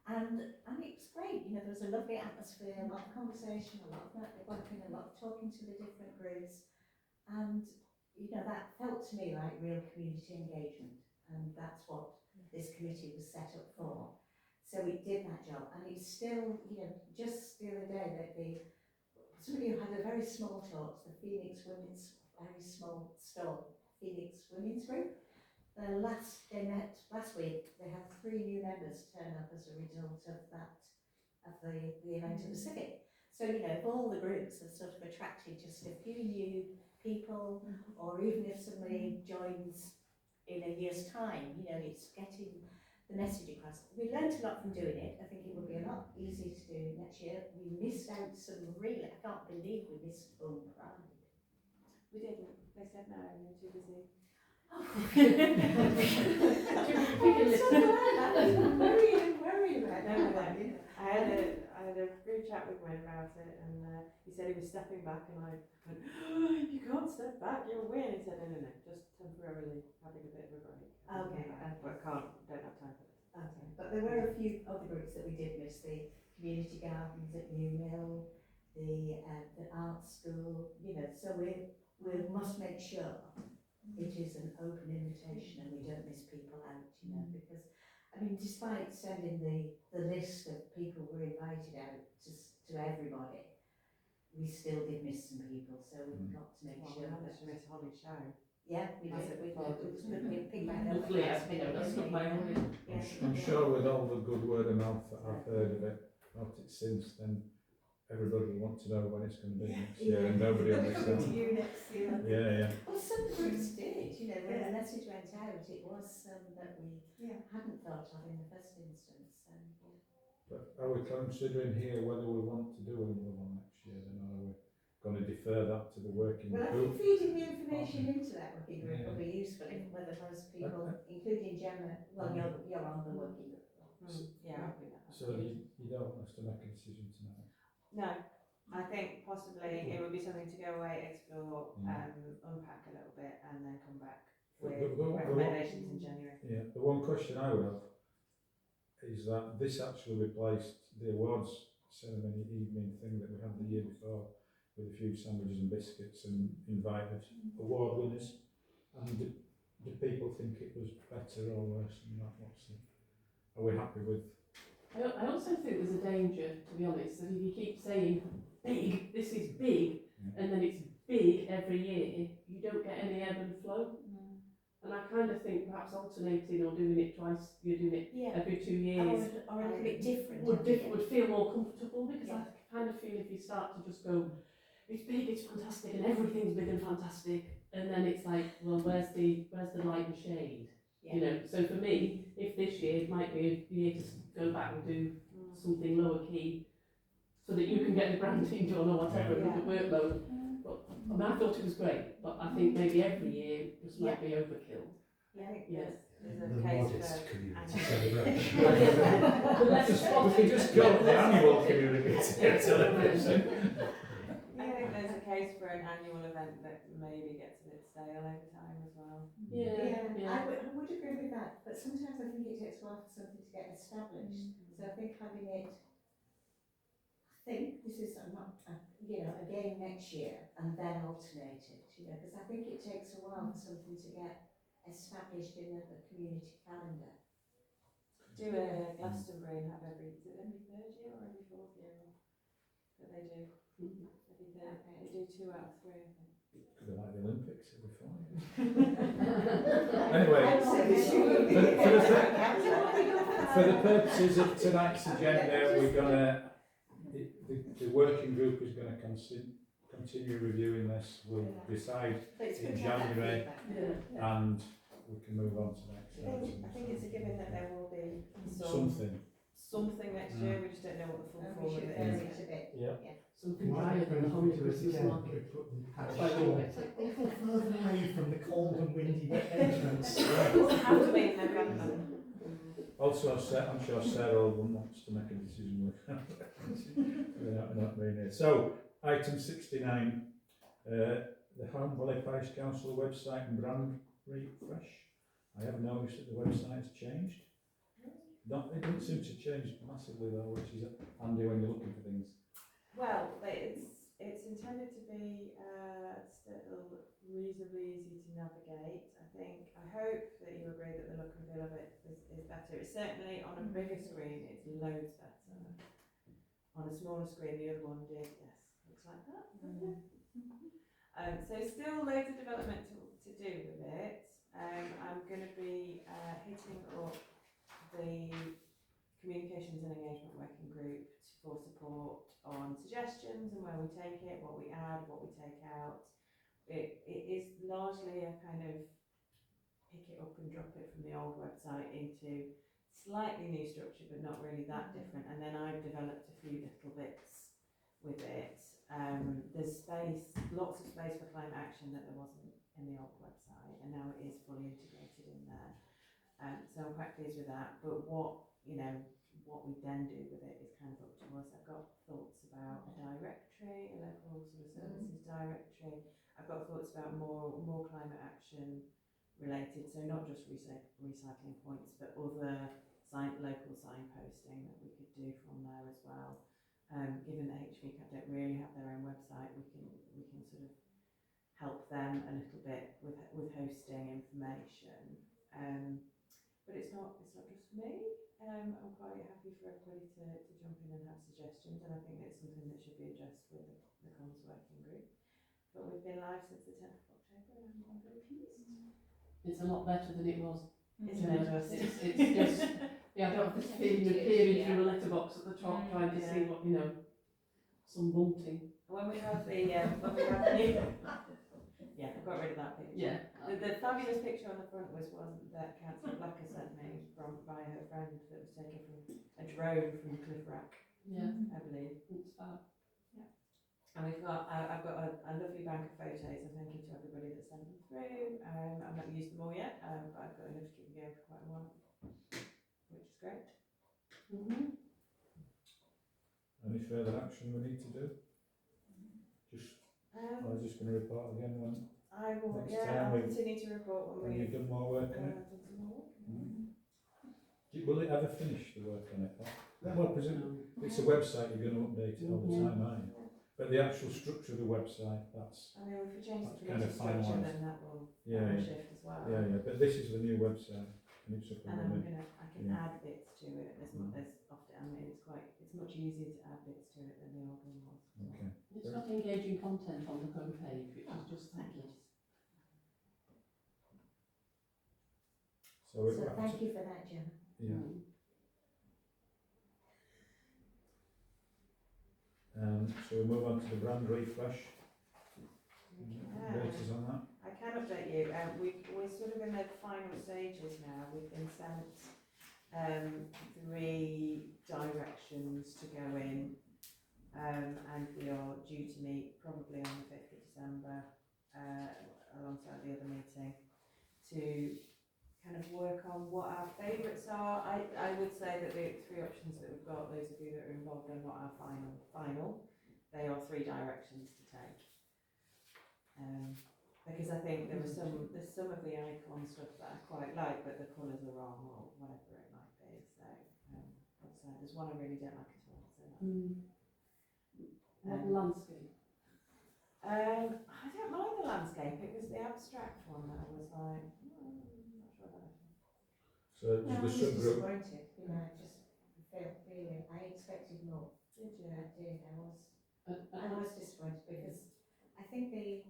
and it was great. You know, there was a lovely atmosphere, a lot of conversation, a lot of networking, a lot of talking to the different groups, and you know, that felt to me like real community engagement, and that's what this committee was set up for. So it did that job, and it's still, you know, just the other day that somebody who had a very small talk, the Phoenix Women's very small stall, Phoenix Women's Group. They met last week. They had 3 new members turn up as a result of the event at the Civic. So, you know, if all the groups have sort of attracted just a few new people, or even if somebody joins in a year's time, you know, it's getting the message across. We learned a lot from doing it. I think it will be a lot easier to do next year. We missed out some really, I can't believe we missed Home Pride. We didn't. They said no, we were too busy. I'm so glad. I was worried about that. I had a brief chat with Wayne about it, and he said he was stepping back, and I went, oh, you can't step back, you'll win. He said, no, just temporarily having a bit of a break. Okay. But don't have time for it. Okay, but there were a few other groups that we did miss, the community gardens at New Mill, the art school, you know, so we must make sure it is an open invitation and we don't miss people out, you know, because, I mean, despite sending the list of people we're invited out to everybody, we still did miss some people, so we've got to make Well, sure we that. managed to miss Holly Show. Yeah, we That's did, it, we before. did, it was good, we picked that up. Luckily, I snuck my own in. I'm sure with all the good word of mouth that I've heard of it, about it since, then everybody will want to know when it's going to be next year, and nobody will miss Coming to out. you next year. Yeah. Well, some groups did, you know, when the message went out, it was that we Yeah. hadn't thought of in the first instance, and But are we considering here whether we want to do another one next year, then, or are we going to defer that to the working well, I group? think feeding the information into that working group Yeah. will be useful if whether most people, including Gemma, well, you're on the working group. Yeah, I'll be that. So you don't want us to make a decision tonight? No, I think possibly it would be something to go away, explore, unpack a little bit, and then come back with recommendations in January. Yeah, the one question I would have is that this actually replaced the awards ceremony evening thing that we had the year before, with a few sandwiches and biscuits and invited award winners. And do people think it was better or worse than that? Are we happy with? I also think there's a danger, to be honest, that if you keep saying big, this is big, and then it's big every year, you don't get any ebb and flow. And I kind of think perhaps alternating or doing it twice, you're doing it every 2 years, Or a little bit different. would feel more comfortable, because I kind of feel if you start to just go, it's big, it's fantastic, and everything's big and fantastic, and then it's like, well, where's the light and shade? You know, so for me, if this year it might be a year to go back and do something lower key, so that you can get the branding done or whatever with the workload. But I mean, I thought it was great, but I think maybe every year just might be overkill. I think Yeah. there's The a case modest for community annual. celebration. We can just go to the annual community celebration. I think there's a case for an annual event that maybe gets a bit stale over time as well. I would agree with that, but sometimes I think it takes a while for something to get established. So I think having it, this is not, again next year and then alternate it, because I think it takes a while for something to get established in a community calendar. Do a Glastonbury and have every third year or every fourth year? That they do. Every third. They do 2 out of 3, I think. Could be like the Olympics every 4 years. Anyway, for the purposes of tonight's agenda, we're gonna, the working group is gonna continue reviewing this. We'll decide in January, and we can move on to next. I think it's a given that there will be something next year. We just don't know what the full form of it is. a bit. Yeah. Something drier than the Holly Christmas market. Put further away from the cold and windy entrance. It doesn't have to be in November. Also, I'm sure Sarah wants to make a decision without not being here. So, item 69, the Home Valley Parish Council website and brand refresh. I have noticed that the website has changed. It doesn't seem to change massively though, which is handy when you're looking for things. Well, it's intended to be still reasonably easy to navigate. I hope that you agree that the look and feel of it is better. It's certainly on a bigger screen, it's loads better. On a smaller screen, the other one did, looks like that. So still loads of development to do with it. I'm going to be hitting up the Communications and Engagement Working Group for support on suggestions and where we take it, what we add, what we take out. It is largely a kind of pick it up and drop it from the old website into slightly new structure, but not really that different. And then I've developed a few little bits with it. There's lots of space for climate action that there wasn't in the old website, and now it is fully integrated in there. So I'm quite pleased with that. But what we then do with it is kind of up to us. I've got thoughts about a directory, a local sort of services directory. I've got thoughts about more climate action related, so not just recycling points, but other local signposting that we could do from there as well. Given that HVCAP don't really have their own website, we can sort of help them a little bit with hosting information. But it's not just me. I'm quite happy for everybody to jump in and have suggestions, and I think it's something that should be addressed with the comms working group. But we've been live since the 10th of October, and I'm very pleased. It's a lot better than it was. Isn't it? It's just, yeah, I don't have this feeling of peering through a letterbox at the top trying to see what, some bunting. When we have the yeah, I got rid of that picture. Yeah. The fabulous picture on the front was one that Councillor Blacker sent me by her friend that was taken from a drone from Cliff Rack, Yeah, I believe. it's fab. And we've got, I've got a lovely bank of photos, and thank you to everybody that sent them through. I've not used them all yet, but I've got enough to keep me going for quite a while, which is great. Mm-hmm. Any further action we need to do? I was just going to report again when I will, Next yeah, time I'll we- continue to report when you've we've done more work on it. done some more work. Will it ever finish the work on it? Well, presumably it's a website, you're going to update it all the time, aren't you? But the actual structure of the website, that's I mean, if we change the That's kind of committee structure, finalised. then that will yeah, shift as well. yeah. But this is the new website, and it's up And and running. I can Yeah. add bits to it. There's often, I mean, it's much easier to add bits to it than the old one was. Okay. It's got engaging content on the homepage, which is just fabulous. So we're So back thank to, you for that, Gemma. yeah. Mm. So we move on to the brand refresh. Yeah. Latest on that. I can update you. We're sort of in the final stages now. We've been sent 3 directions to go in, and we are due to meet probably on the 5th of December alongside the other meeting to kind of work on what our favourites are. I would say that the 3 options that we've got, those of you that are involved, are not our final. They are 3 directions to take. Because I think there's some of the icon stuff that I quite like, but the colours are wrong or whatever it might be. So there's one I really don't like at all. So What landscape? I don't mind the landscape. It was the abstract one that I was like, I'm not sure about that. So No, I the was subgroup. disappointed, just felt feeling, I expected more. Did you? I did, I was disappointed because I think the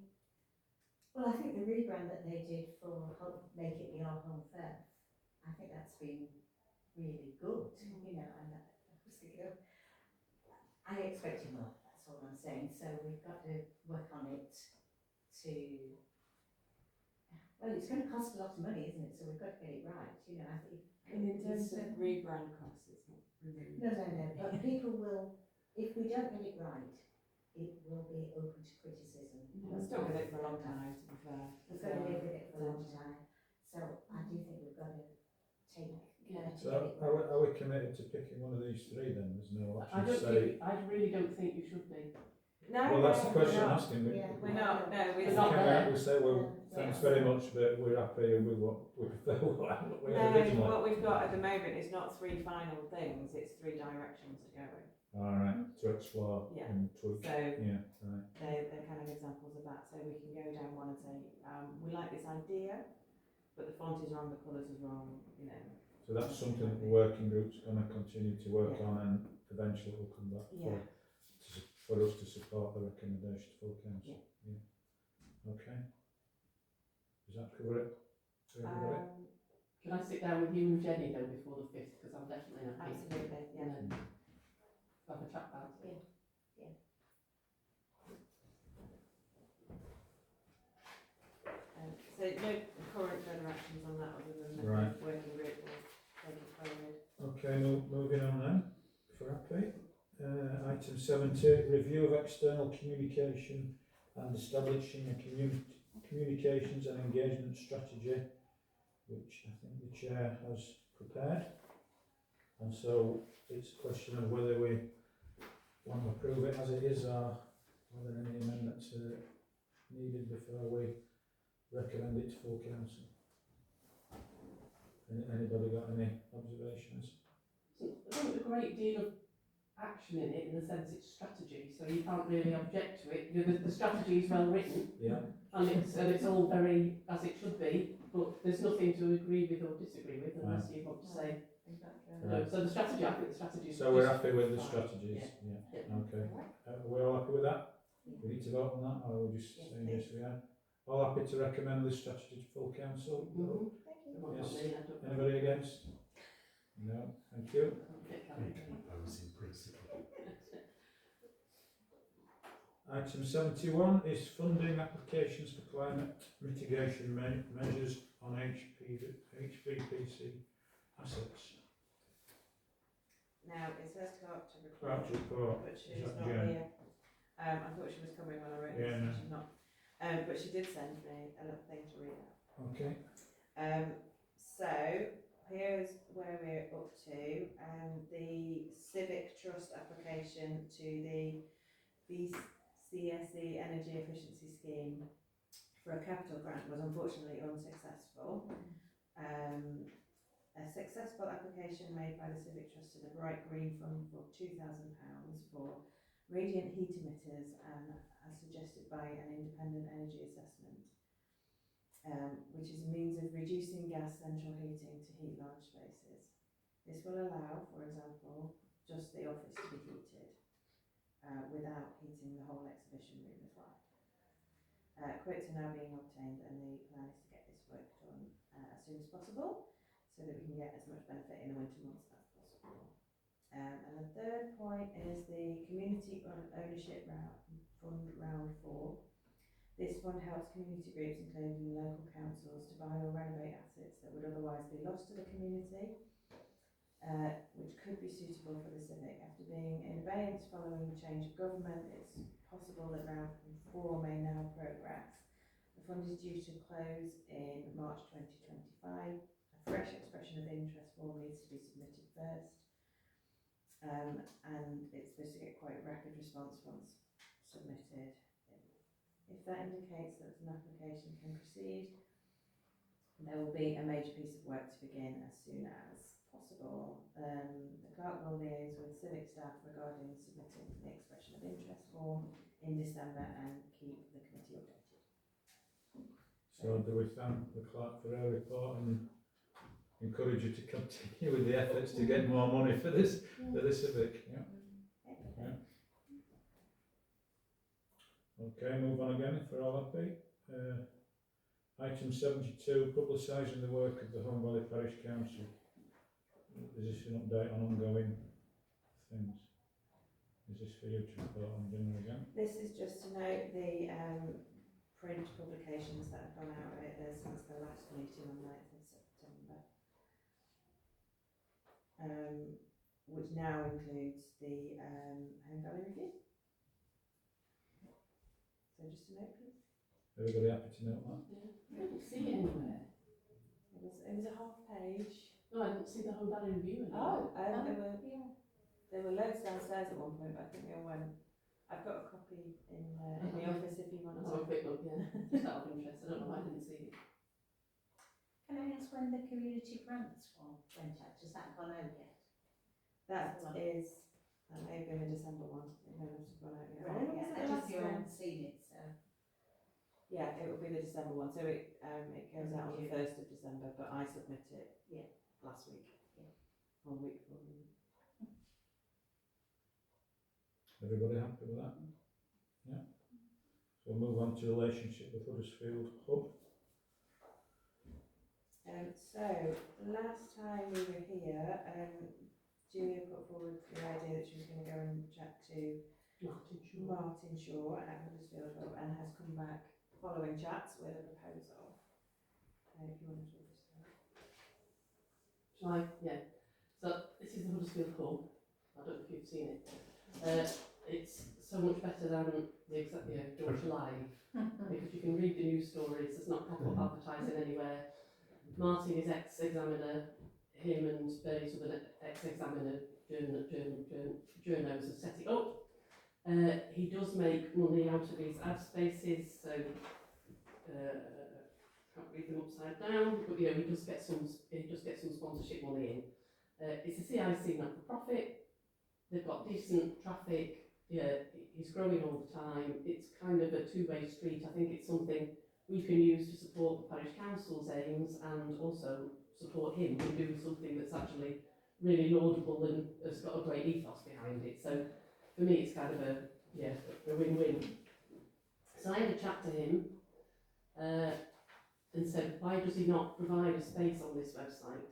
rebrand that they did for Make It Your Home Fair, I think that's been really good, and I was thinking, I expected more, that's all I'm saying, so we've got to work on it well, it's going to cost a lot of money, isn't it, so we've got to get it right, I think. And in terms of rebrand costs, it's not really. No, but people will, if we don't get it right, it will be open to criticism. We've stuck with it for a long time, to be fair. We've got to live with it for a long time. So I do think we've got to take care to So get it are right. we committed to picking one of these 3 then? There's no I option to say. really don't think you should be. No, Well, that's the question we're I'm not. asking. We're not. No, We we're not can there. we say, well, thanks very much, but we're happy with what we prefer what we had No, originally. what we've got at the moment is not 3 final things, it's 3 directions to go in. All right, to explore Yeah. and tweak. So Yeah, right. they're kind of examples of that. So we can go down one and say, we like this idea, but the font is wrong, the colours is wrong, So that's something that the working group's going to continue to work Yeah. on, and eventually we'll come back Yeah. for us to support the recommendation to full council. Yeah. Okay. Does that cover it? For everybody? Can I sit down with you and Jenny though before the 5th, because I'm definitely not here. Absolutely, yeah. And then have a chat about it. So no current further actions on that other than the Right. working group will take it forward. Okay, moving on then, for happy. Item 70, review of external communication and establishing a communications and engagement strategy, which I think the chair has prepared. And so it's a question of whether we want to approve it as it is, or whether any amendments are needed before we recommend it to full council. Anybody got any observations? There isn't a great deal of action in it, in the sense it's strategy, so you can't really object to it. The strategy is well written, Yeah. and it's all very as it should be, but there's nothing to agree with or disagree with unless you want to say. Exactly. Right. So the strategy, I think the strategy is. So we're just happy with the fine. strategies? Yeah. Yeah. Okay. We're all happy with that? Yeah. We need to vote on that, or are we just Yes, saying please. yes we are? All happy to recommend this strategy to full council? Mhm. Thank you. Well, not Yes. me, I don't know. Anybody against? No, thank you. Okay, We propose in principle. Item 71 is funding applications for climate mitigation measures on HVPC assets. Now, it's first got to Clerk's report, report. but Is she's that not Jen? here. I thought she was coming when I wrote Yeah, this, no. but she's not. But she did send me a little thing to read out. Okay. So here's where we're up to. The Civic Trust application to the BCSE Energy Efficiency Scheme for a capital grant was unfortunately unsuccessful. A successful application made by the Civic Trust to the Bright Green Fund for £2,000 for radiant heat emitters, as suggested by an independent energy assessment, which is a means of reducing gas central heating to heat large spaces. This will allow, for example, just the office to be heated without heating the whole exhibition room as well. Quotes are now being obtained, and the plan is to get this work done as soon as possible, so that we can get as much benefit in the winter months as possible. And the third point is the Community Ownership Fund Round 4. This fund helps community groups, including local councils, to buy or renovate assets that would otherwise be lost to the community, which could be suitable for the Civic. After being in abeyance following the change of government, it's possible that Round 4 may now progress. The fund is due to close in March 2025. A fresh expression of interest form needs to be submitted first, and it's supposed to get quite rapid response once submitted. If that indicates that an application can proceed, there will be a major piece of work to begin as soon as possible. The clerk will liaise with civic staff regarding submitting the expression of interest form in December and keep the committee updated. So do we thank the clerk for her report and encourage her to continue with the efforts to get more money for this, for the Civic? Yeah. Yeah. Okay, move on again if we're all happy. Item 72, publicising the work of the Home Valley Parish Council. Is this an update on ongoing things? Is this for you to report on, Jim, again? This is just to note the print publications that have gone out since the last meeting on 9th of September, which now includes the Home Valley Review. So just a note, please. Everybody happy to note that? Yeah. I didn't see it anywhere. It was a half page. No, I didn't see the Home Valley Review Oh, anywhere. there were loads downstairs at one point, but I think they all went. I've got a copy in the office if you want Let's have a to. quick look, yeah. Just out of interest, I don't know why I didn't see it. Can I ask when the community grants one went out? Has that gone out yet? That is, that may have been a December one. It may not have gone out yet. Right, Yeah, I just haven't seen it, so. yeah, it will be the December one. So it goes out on the 1st of December, but I submit it last week. Yeah. 1 week before the meeting. Everybody happy with that? Yeah. So we'll move on to relationship with Huddersfield Hub. So last time we were here, Julia put forward the idea that she was going to go and chat to Martin Shaw at Huddersfield Hub, and has come back following chats with a proposal. If you want to talk us through it. Shall I? Yeah. So this is the Huddersfield Hub. I don't know if you've seen it. It's so much better than the George Live because you can read the news stories. There's not pop-up advertising anywhere. Martin is ex-examiner. Him and various other ex-examiner journos have set it up. He does make money out of his ad spaces, so can't read them upside down, but he does get some sponsorship money in. It's a CIC not for profit. They've got decent traffic. Yeah, he's growing all the time. It's kind of a two-way street. I think it's something we can use to support the parish council's aims and also support him in doing something that's actually really laudable and has got a great ethos behind it. So for me, it's kind of a win-win. So I had a chat to him and said, why does he not provide a space on this website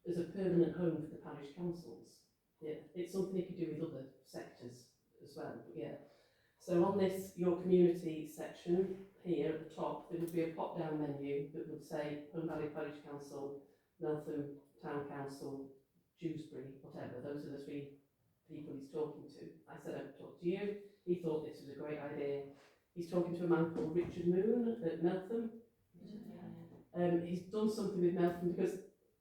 as a permanent home for the parish councils? Yeah, it's something he could do with other sectors as well. But yeah. So on this Your Community section here at the top, there would be a pop-down menu that would say Home Valley Parish Council, Meltham Town Council, Dewsbury, whatever. Those are the three people he's talking to. I said I'd talk to you. He thought this was a great idea. He's talking to a man called Richard Moon at Meltham. He's done something with Meltham because,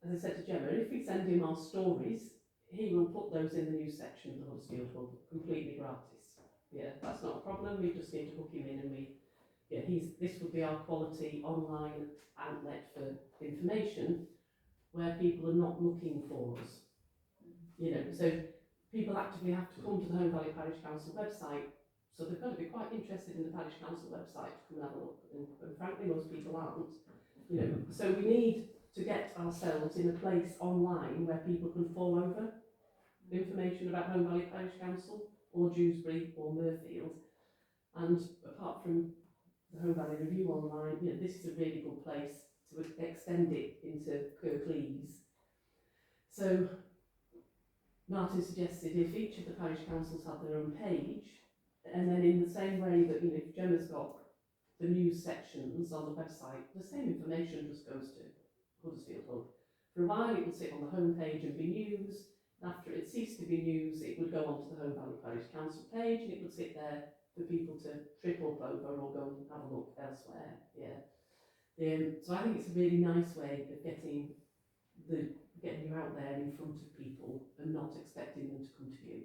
as I said to Gemma, if we send him our stories, he will put those in the news section of the Huddersfield Hub completely gratis. Yeah, that's not a problem. We just need to hook him in, and this would be our quality online outlet for information where people are not looking for us. So people actively have to come to the Home Valley Parish Council website, so they've got to be quite interested in the Parish Council website to come and have a look, and frankly most people aren't. So we need to get ourselves in a place online where people can fall over information about Home Valley Parish Council or Dewsbury or Mirfield, and apart from the Home Valley Review online, this is a really good place to extend it into Kirklees. So Martin suggested if each of the parish councils had their own page, and then in the same way that if Gemma's got the news sections on the website, the same information just goes to Huddersfield Hub. For a while it would sit on the home page and be news. After it ceased to be news, it would go onto the Home Valley Parish Council page, and it would sit there for people to trip up over or go and have a look elsewhere. So I think it's a really nice way of getting you out there in front of people and not expecting them to come to you.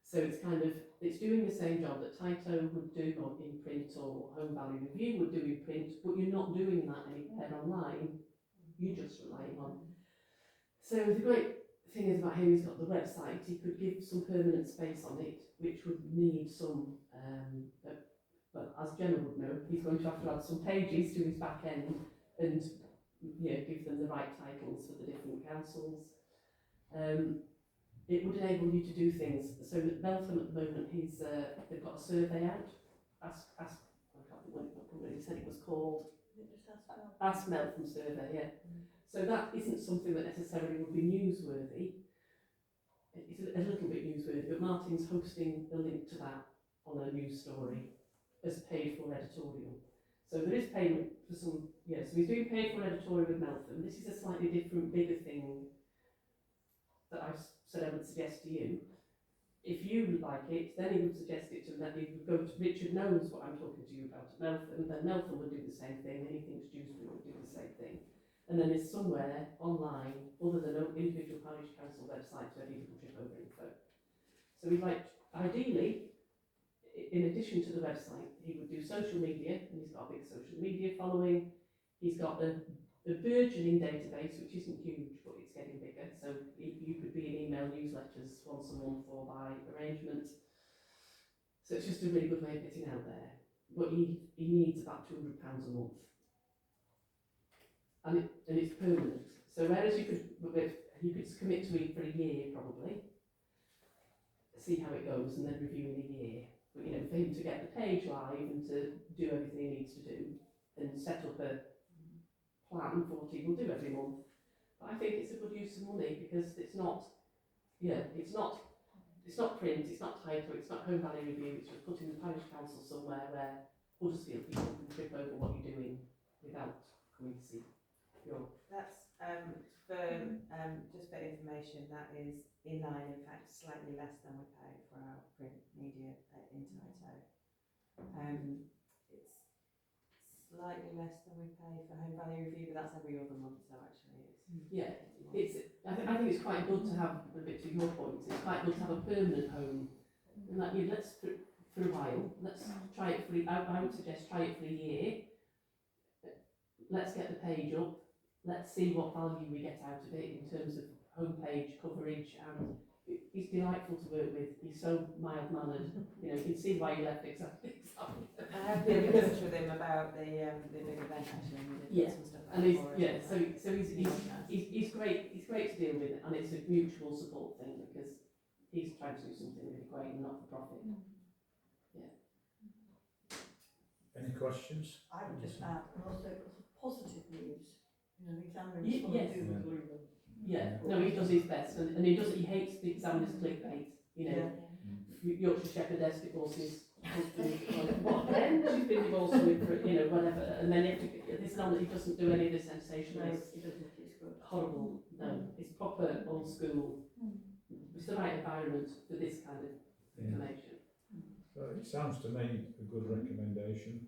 So it's doing the same job that Tyto would do in print or Home Valley Review would do in print, but you're not doing that anywhere online. You're just relying on. So the great thing is about him, he's got the website. He could give some permanent space on it, which would need some. Well, as Gemma would know, he's going to have to add some pages to his back end and give them the right titles for the different councils. It would enable you to do things. So at Meltham at the moment, they've got a survey out. I can't remember what he said it was called. Ask Meltham survey, yeah. So that isn't something that necessarily would be newsworthy. It's a little bit newsworthy, but Martin's hosting a link to that on a news story as paid for editorial. So there is payment for some, so he's doing paid for editorial with Meltham. This is a slightly different, bigger thing that I've said I would suggest to you. If you would like it, then he would suggest it to him, that he would go to Richard knows what I'm talking to you about at Meltham, then Meltham would do the same thing, anything to Dewsbury would do the same thing. And then there's somewhere online, other than individual parish council websites, where people can trip over info. So we'd like, ideally, in addition to the website, he would do social media, and he's got a big social media following. He's got a burgeoning database, which isn't huge, but it's getting bigger. So you could be in email newsletters once a month or by arrangement. So it's just a really good way of getting out there. But he needs about £200 a month. And it's permanent. So whereas you could commit to it for a year probably, see how it goes, and then review in a year. But for him to get the page live and to do everything he needs to do and set up a plan for what he will do every month. But I think it's a good use of money because it's not print, it's not Tyto, it's not Home Valley Review, it's just putting the parish council somewhere where Huddersfield people can trip over what you're doing without coming to see your. That's just for information, that is in line, in fact, slightly less than we pay for our print media in Tyto. It's slightly less than we pay for Home Valley Review, but that's every other month, so actually I think it's quite good to have, a bit to your point, it's quite good to have a permanent home. And that let's for a while, let's try it for I would suggest try it for a year. let's get the page up, let's see what value we get out of it in terms of homepage coverage, and he's delightful to work with. He's so mild-mannered, you know, you can see why you left exactly. I have been in touch with him about the big event actually, and we did Yeah. some stuff And out he's, for us. yeah, so he's great. He's great to deal with, and it's a mutual support thing because he's trying to do something really great and not for profit. Any questions? I would just add, and also positive news, you know, the examiners Yes. want to do the gloom. Yeah, no, he does his best, and he hates the examiner's clickbait. You know, Yorkshire Shepherd Estate horses. What then? She's been divorced with, for, you know, whatever, and then it's not that he doesn't do any of the sensationalist. It doesn't, it's good. Horrible. No, it's proper old school. It's the right environment for this kind of information. So it sounds to me a good recommendation.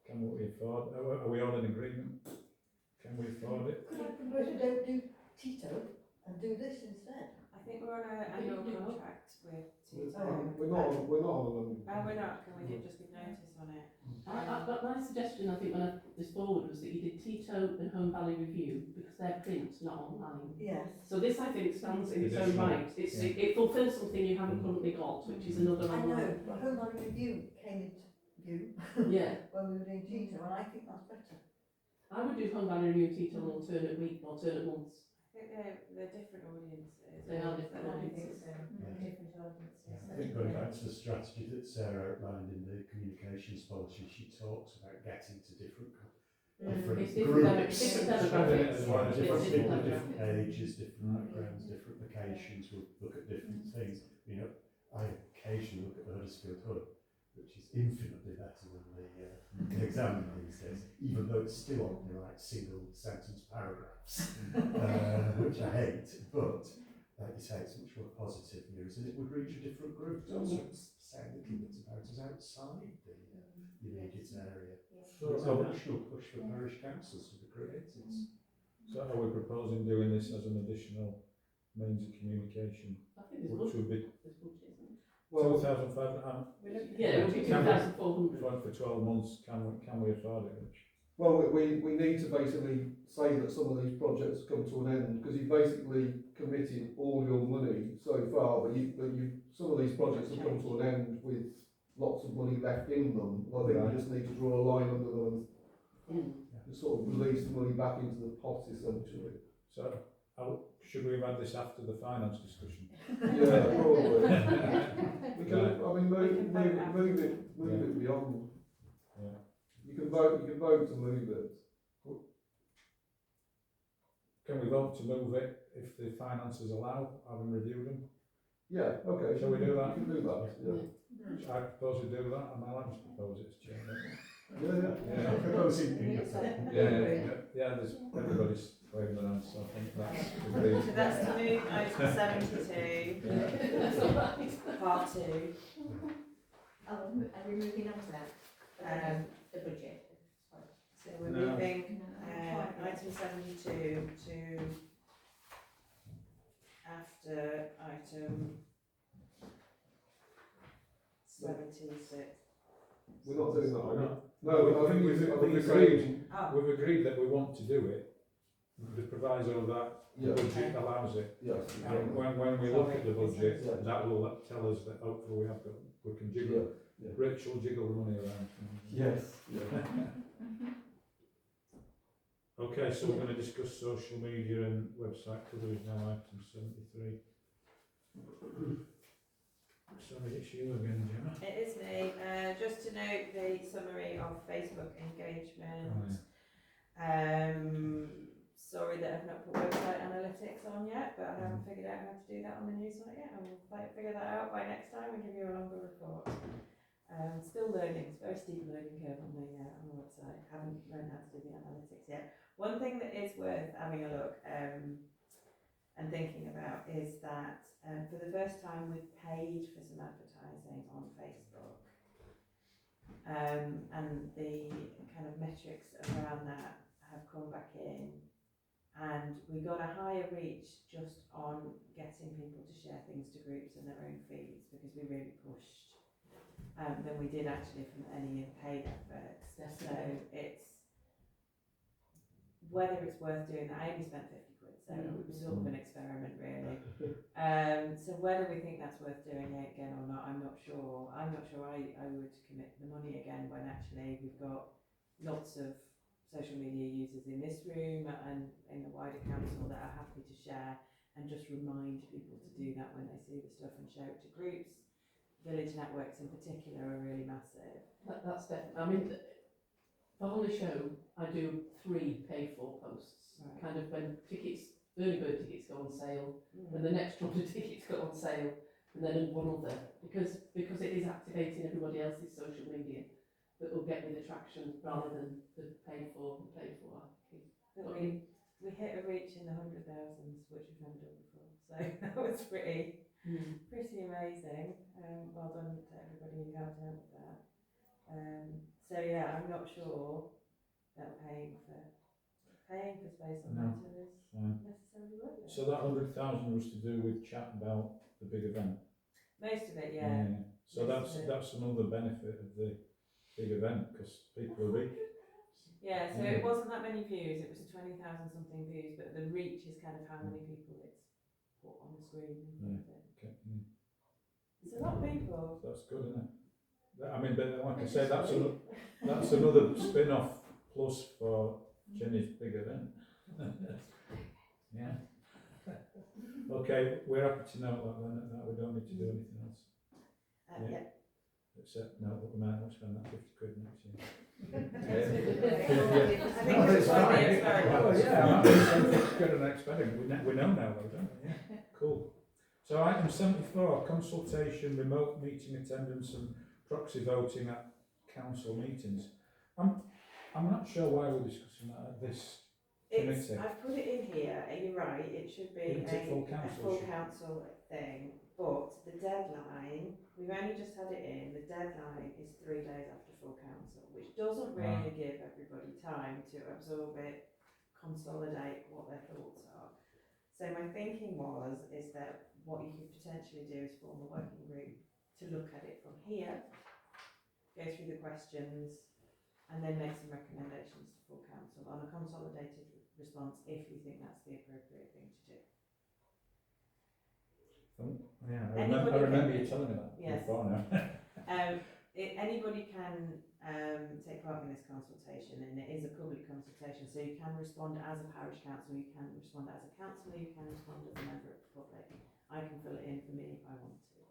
Can we afford? Are we all in agreement? Can we afford it? Could I propose we don't do Tito and do this instead? I think we're on an annual contract with Tito. We're not on we're not. Can we just give notice on it? But my suggestion, I think, when I put this forward, was that you did Tito and Home Valley Review because they're print, not online. Yes. So this, I think, stands in its own Additional. right. It fulfils something you haven't currently got, which is another I know, online. but Home Valley Review came into view Yeah, when we were doing Tito, and I think that's better. I would do Home Valley Review and Tito on alternate week, alternate months. I think they're different audiences. They are different I think audiences. so. Different audiences. I think going back to the strategy that Sarah outlined in the communications policy, she talks about getting to different It's groups, different It's demographics. different different It's people, different different demographics. ages, different backgrounds, different locations, will look at different things. You know, I occasionally look at the Huddersfield Hood, which is infinitely better than the exam these days, even though it's still on the right single sentence paragraphs, which I hate, but like you say, it's much more positive news, and it would reach a different group. It's also say a little bit about us outside the immediate area. So It's a national push for parish councils to be created. So are we proposing doing this as an additional means of communication, I think there's which would be There's budget, isn't there? Well, 2,500 Yeah, it would be 2,400. for 12 months? Can we afford it, Rich? well, we need to basically say that some of these projects come to an end, because you've basically committed all your money so far, but some of these projects have come to an end with lots of money left in them. I think we just need to draw a line under them and sort of release the money back into the pot, essentially. So should we have had this after the finance discussion? Yeah, probably. We can, Right. I mean, move it beyond. Yeah. You can vote to move it. Can we vote to move it if the finances allow, having reviewed them? Yeah, okay. Shall we do that? You can do that, yeah. I propose we do that. Am I allowed to propose it as chairman? Yeah. I'm proposing There's everybody's waving their hands, so I think that's agreed. So that's to move item 72, part 2. Are we moving on to that? The budget? Sorry. So we're No. moving item 72 to after item 76. We're not doing that, are we? No. No, I think we've we're agreed. saying, Oh, We've agreed that we want to do it. The proviso that the yeah, budget allows it. yes. And when we look at the budget, that will tell us that hopefully we can jiggle. Yeah. Rich will jiggle the money around. Yes. Yeah. Okay, so we're going to discuss social media and website coverage now, item 73. Sorry, it's you again, Gemma. it is me. Just to note the summary of Facebook engagement. Sorry that I've not put website analytics on yet, but I haven't figured out how to do that on the new site yet. I will figure that out by next time and give you a longer report. Still learning. It's a very steep learning curve on the website. Haven't learned how to do the analytics yet. One thing that is worth having a look and thinking about is that for the first time we've paid for some advertising on Facebook, and the kind of metrics around that have come back in, and we got a higher reach just on getting people to share things to groups and their own feeds, because we really pushed than we did actually from any paid adverts. So it's whether it's worth doing that. I only spent 50 quid, so it was sort of an experiment really. So whether we think that's worth doing it again or not, I'm not sure. I would commit the money again when actually we've got lots of social media users in this room and in the wider council that are happy to share, and just remind people to do that when they see the stuff and share it to groups. Village networks in particular are really massive. That's definitely. I mean, for Holly Show, I do 3 paid-for posts. Right. Kind of when tickets, early bird tickets go on sale, Mm. and the next round of tickets go on sale, and then one other, because it is activating everybody else's social media that will get me the traction rather than the paid for. But we hit a reach in the 100,000s, which we've never done before. So that was pretty amazing. Well done to everybody who helped out with that. So yeah, I'm not sure that paying for space on No. Meta is Fine. necessarily worth it. So that 100,000 was to do with chat about the big event. Most of it, yeah. So Most of it. that's another benefit of the big event, because people are reach. Yeah, so Yeah. it wasn't that many views, it was 20,000 something views, but the reach is kind of how many people it's put on the screen in front of it. Okay. It's a lot of people. That's good, isn't it? I mean, but like I say, that's another spin-off plus for Jenny's big event. Yeah. Okay, we're happy to know that then, that we don't need to do anything else. Yeah. Yeah. Except now that we might not spend that 50 quid next year. I think it's fine. It's very Oh, yeah, I mean, something's good and expected. We know now though, don't we? Yeah. Cool. So item 74, consultation, remote meeting attendance and proxy voting at council meetings. I'm not sure why we're discussing that at this committee. I've put it in here, and you're right, it should be Isn't it full a council, full should it? council thing, but the deadline, we've only just had it in, the deadline is 3 days after full council, which doesn't really give everybody time to absorb it, consolidate what their thoughts are. So my thinking is that what you could potentially do is form a working group to look at it from here, go through the questions, and then make some recommendations to full council on a consolidated response if you think that's the appropriate thing to do. Yeah, I Anybody remember can- you telling me that Yes. before now. Anybody can take part in this consultation, and it is a public consultation, so you can respond as a parish council, you can respond as a councillor, you can respond as a member of the public. I can fill it in for me if I want to.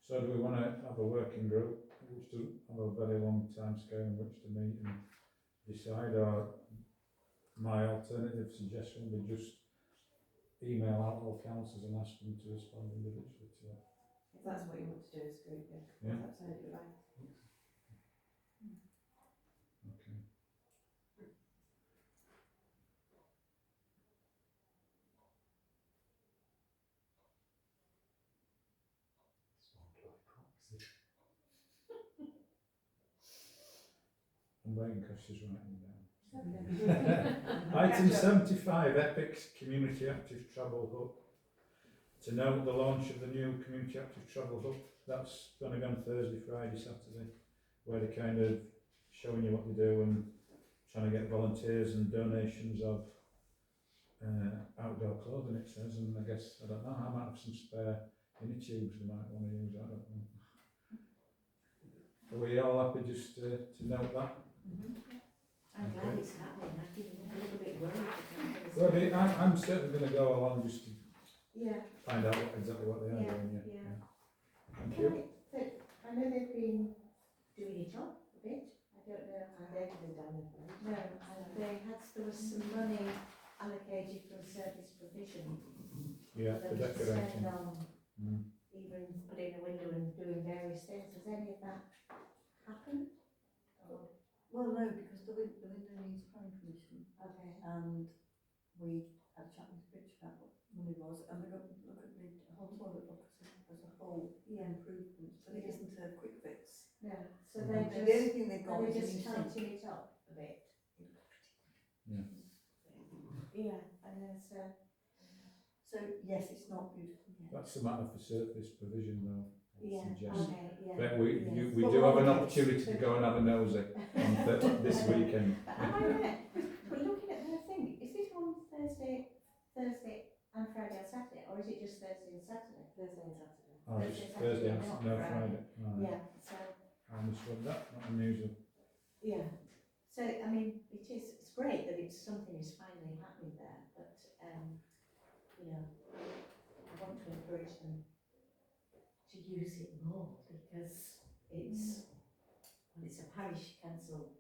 So do we want to have a working group which doesn't have a very long time scale in which to meet and decide, or my alternative suggestion would be just email out all councils and ask them to respond individually to it. If that's what you want to do as a group, yeah, Yeah. that's absolutely fine. Okay. I'm waiting because she's writing down. Item 75, Epics Community Active Travel Hub. To note the launch of the new Community Active Travel Hub, that's going to be on Thursday, Friday, Saturday, where they're kind of showing you what they do and trying to get volunteers and donations of outdoor clothing, it says, and I guess, I don't know, I might have some spare inner tubes they might want to use, I don't know. Are we all happy just to note that? I'm glad it's happening. I've been a little bit worried. Well, I'm certainly going to go along just to Yeah. find out exactly what they are Yeah, doing, yeah. Thank you. I know they've been, Doing it up a bit. I don't know how David and Dan have done. no, there was some money allocated for service provision. Yeah, That the was to spend decorating. on even putting a window and doing various things. Has any of that happened? Or- Well, no, because the window needs planning permission, Okay. and we had a chat with Rich about what money was, and we're going to look at the whole toilet block as a whole Yeah. improvement, but it isn't a quick fix. No, so Mhm. they The just, only thing they've got are they is a just new sink. tighten it up a bit? Yeah. And there's So yes, it's not beautiful yet. That's the matter for surface provision though, Yeah, suggest. okay, yeah. But we yes. we But do we're have an all opportunity to go and have a nosy on this weekend. But am I right? We're looking at her thing. Is it on Thursday and Friday and Saturday, or is it just Thursday and Saturday? Thursday and Saturday. Oh, just Thursday, and not no Friday. Friday. Right. Yeah. So I misread that, not unusual. yeah. So I mean, it's great that something is finally happening there, but you know, I want to encourage them to use it more because it's a parish council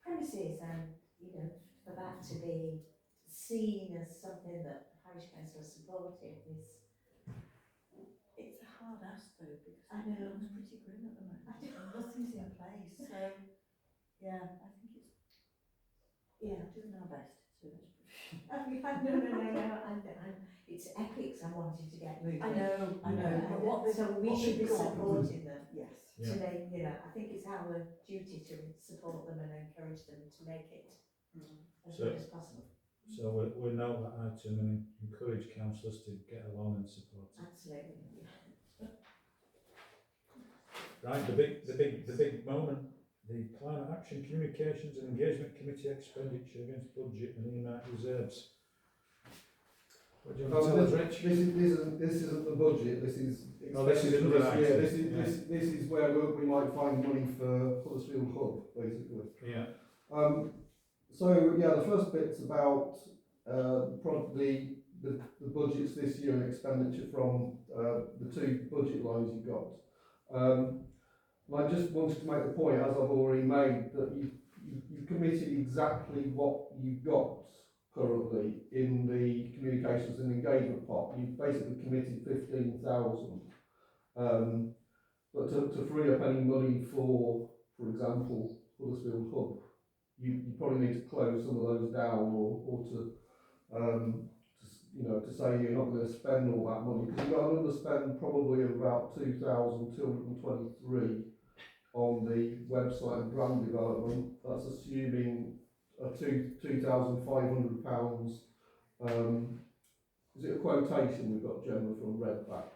premises, and you know, for that to be seen as something that the parish council is supporting is. It's a hard ask though, because I know. it looks pretty grim at the moment. And nothing's in place, so yeah, I think it's doing our best to And it's epics I wanted to get moving. I know. But what So we what should be they've got- supporting them. Yes. Yeah. To make, you know, I think it's our duty to support them and encourage them to make it as So- good as possible. So we note that item and encourage councillors to get along and support it. Absolutely. Right, the big moment, the Climate Action Communications and Engagement Committee expenditure against budget and EMAC reserves. What do you want to tell us, Rich? This isn't the budget. This is. Oh, this is another item. Yeah, Yeah. this is where we might find money for Huddersfield Hub, basically. Yeah. So yeah, the first bit's about probably the budgets this year and expenditure from the two budget lines you've got. And I just wanted to make the point, as I've already made, that you've committed exactly what you've got currently in the communications and engagement pot. You've basically committed 15,000. But to free up any money for example, Huddersfield Hub, you probably need to close some of those down, or to you know, to say you're not going to spend all that money, because you've got an underspend probably of about 2,223 on the website and brand development. That's assuming a £2,500. Is it a quotation we've got, Gemma, from Redback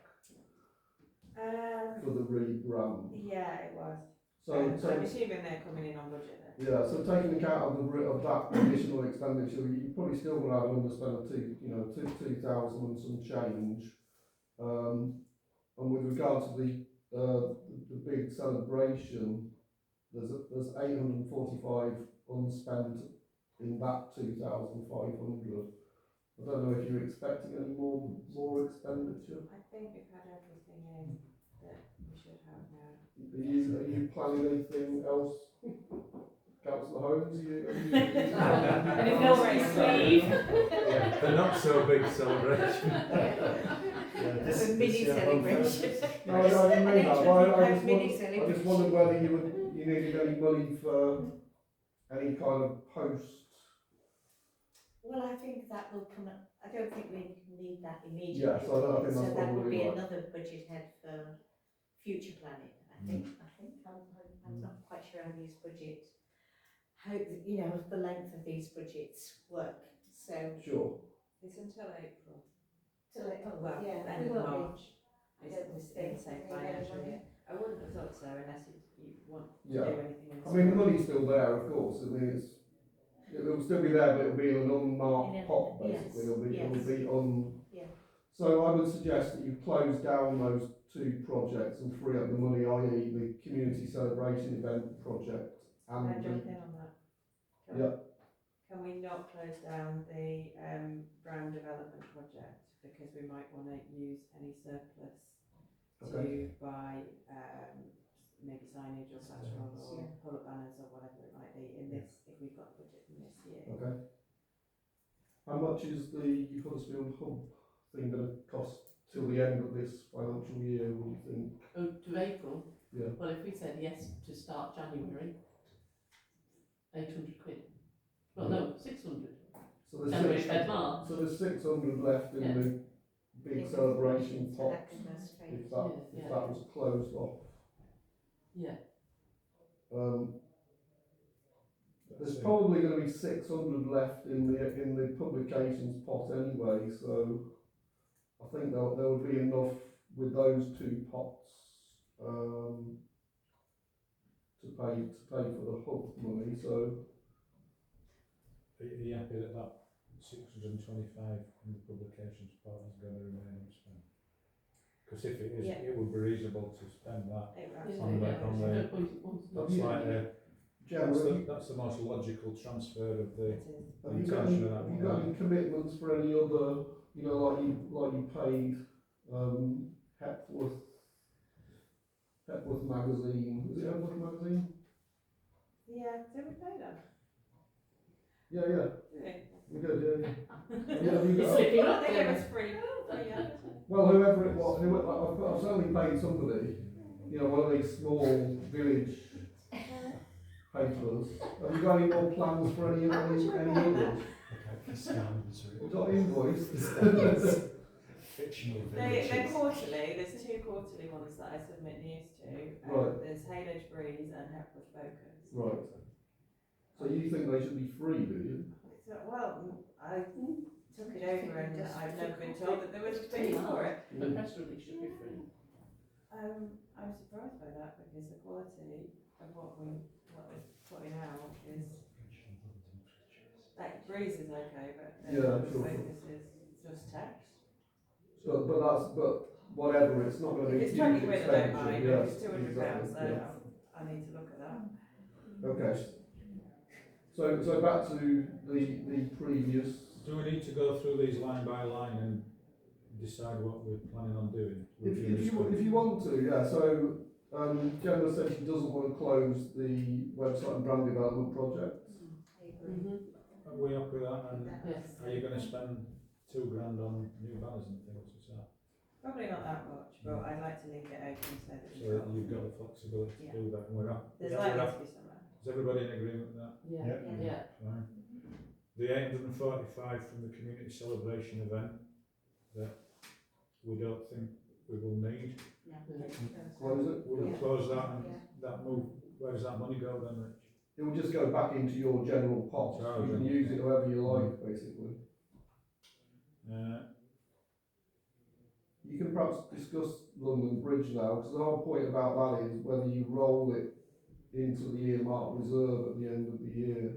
for the rebrand? Yeah, it was. So I'm assuming they're coming in on budget then. yeah, so taking account of that additional expenditure, you're probably still going to have an underspend of 2,000 and some change. And with regard to the big celebration, there's 845 unspent in that 2,500. I don't know if you're expecting any more expenditure. I think we've had everything in that we should have now. Are you planning anything else? Councillor Holmes, are you And it's not very sweet. Yeah, the not so big celebration. A mini celebration. No, I didn't mean that. Well, I Mini just celebration. wondered whether you needed any money for any kind of post. Well, I think that will come up. I don't think we need that immediately. Yes, I think that's so that would probably be right. another budget head for future planning. I think I'm not quite sure how these budgets, the length of these budgets work. So Sure. It's until April. well, End we of will be. March. I don't It's think the same financial year. I wouldn't have thought so unless you want to Yeah. do anything in I mean, the money's still there, of course. I mean, it'll still be there, but it'll be in an unmarked pot, basically. It'll be Yeah. So I would suggest that you close down those two projects and free up the money, i.e. the community celebration event project Can I and jump in on that? Can we not close down the brand development project because we might want to use any surplus to buy maybe signage or collateral or pull-up banners or whatever it might be in this, if we've got budget in this year. Okay. How much is the Huddersfield Hub thing going to cost till the end of this financial year, would you think? Oh, to April? Yeah. Well, if we said yes to start January, 800 quid. Well, no, 600. So there's January, Feb, March. So there's 600 left in Yeah. the big celebration So pot, that can go straight. if that was closed off. Yeah. There's probably going to be 600 left in the publications pot anyway, so I think there will be enough with those two pots to pay for the hub money. So Are you happy that that 625 from the publications part is going to remain unspent? Because if it is, Yeah. it would be reasonable to spend that. It On the- on the- No point at once. That's like Gemma, that's the most logical transfer of the. is. have you got any commitments for any other, you know, like you paid Hepworth magazine? Was it Hepworth magazine? Yeah, did we pay them? Yeah, Did we did. Yeah. Yeah, have you It's got, slipping we? up I think it there. was free. Yeah. well, whoever it was, I've certainly paid somebody. You know, one of these small village papers. Have you got any more plans for any How much others? you Any paying others? Okay, for scans, We've got invoiced. fictional They're villages. quarterly, there's 2 quarterly ones that I submit news to. Right. There's Haylage Breeze and Hepworth Focus. Right. So you think they should be free, do you? So, well, I took it over and I've never been told that there was a fee for it. The press release should be free. I'm surprised by that because the quality of what we're putting out is, like, Breeze is okay, but Yeah, Hepworth sure. Focus is just text. But whatever, it's not going to If be it's huge 20 quid, I don't expenditure. mind, Yeah, if it's £200, exactly, then yeah. I need to look at that. Okay. So back to the previous. Do we need to go through these line by line and decide what we're planning on doing? If you want to, yeah. So Gemma said she doesn't want to close the website and brand development project. I agree. Are we up with that? And Yes. are you going to spend £2,000 on new banners and things? Is that Probably not that much, but I'd like to leave it open so that so that you've got the flexibility to do that? And we're up. there's we're likely up- to be somewhere. Is everybody in agreement with that? Yeah. Yeah. Yeah. Fine. The 845 from the community celebration event that we don't think we will need. Close it. We'll Yeah. close that and Yeah. that move. Where does that money go then, Rich? It will just go back into your general pot. Oh, You can okay. use it however you like, basically. You can perhaps discuss London Bridge now, because the whole point about that is whether you roll it into the earmark reserve at the end of the year.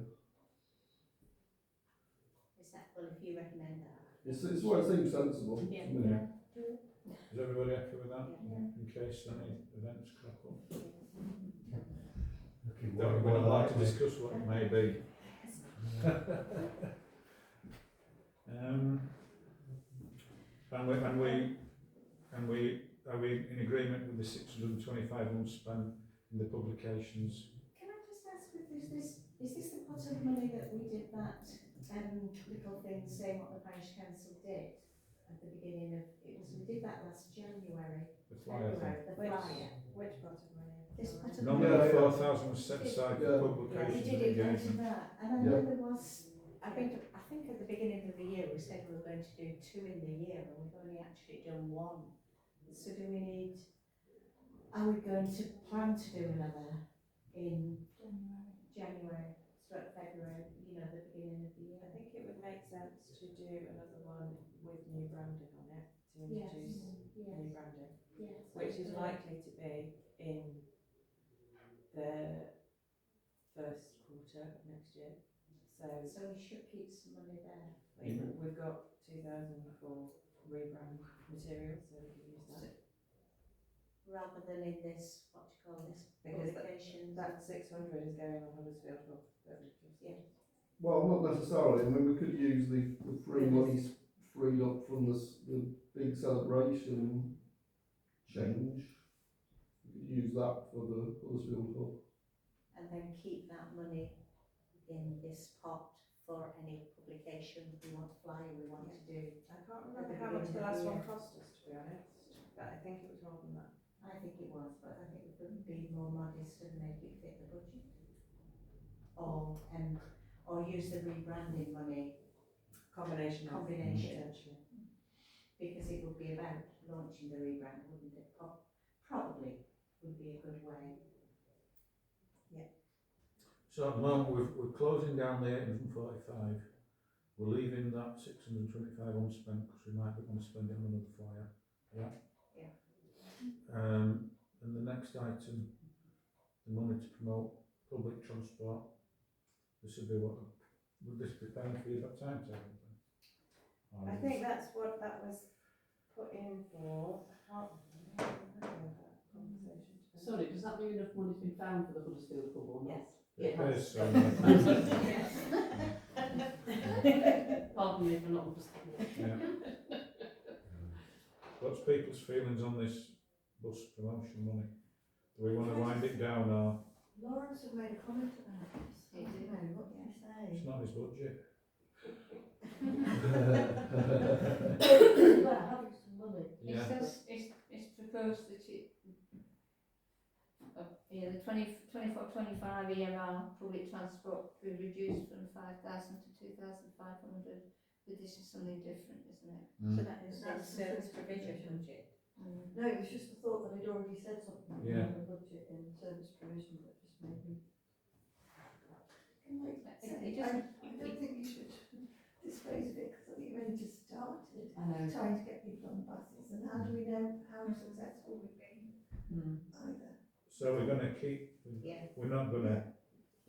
Is that, well, if you recommend that? It's what it seems sensible to Yeah. me. Is everybody happy with that? In case any events crop up. Looking Don't we more would like to likely. discuss what it may be. And we are we in agreement with the 625 unspent in the publications? Can I just ask, is this the pot of money that we did that little thing saying what the parish council did at the beginning of, we did that last January, The flyer thing. February, the flyer. Which part of money? This pot of Normally money. Yeah, yeah. 4,000 was set aside Yeah. for We publications did and it out engagement. of that, and I know there was, I think at the beginning of the year we said we were going to do 2 in the year and we've only actually done 1. So do we need, are we going to plan to do another in January, February, you know, the beginning of the year? I think it would make sense to do another one with new branding on it, to Yes, introduce yes, new branding, yes. which is likely to be in the first quarter of next year. So So we should keep some money there. we've got 2,000 for rebrand materials, so we can use that. Rather than in this, what do you call this, Because publications. that 600 is going on Huddersfield Hub. that we've just- Yeah. Well, not necessarily. I mean, we could use the free monies freed up from the big celebration change. We could use that for the Huddersfield Hub. And then keep that money in this pot for any publication we want, flyer we want to do. I can't remember how much the last one cost us, to be honest, but I think it was more than that. I think it was, but I think we could be more modest and make it fit the budget. Or use the rebranding money, Combination. Potentially. because it would be about launching the rebrand, wouldn't it? Probably would be a good way. So at the moment we're closing down the 845. We're leaving that 625 unspent because we might be going to spend it on another flyer. Yeah. Yeah. And the next item, the money to promote public transport. This would be what, would this be paying for you that timetable? I think that's what that was put in for. I can't remember that conversation. Sorry, does that mean enough money's been found for the Huddersfield Club or not? Yes. It is, so, Pardon me for not understanding. yeah. What's people's feelings on this bus promotion money? Do we want to wind it down or Lawrence had made a comment about this. He did. What did he say? it's not his budget? Well, having some money. Yeah. It says, it's proposed that it, the 24-25 EMR public transport be reduced from 5,000 to 2,500, but this is something different, isn't it? So that is the service provision budget. No, it was just the thought that he'd already said something Yeah. on the budget in service provision that just made me. Can I say, I don't think you should dispose of it because I think you've only just started I know. trying to get people on buses, and how do we know how successful we've been either? So we're going to keep, Yeah. we're not going to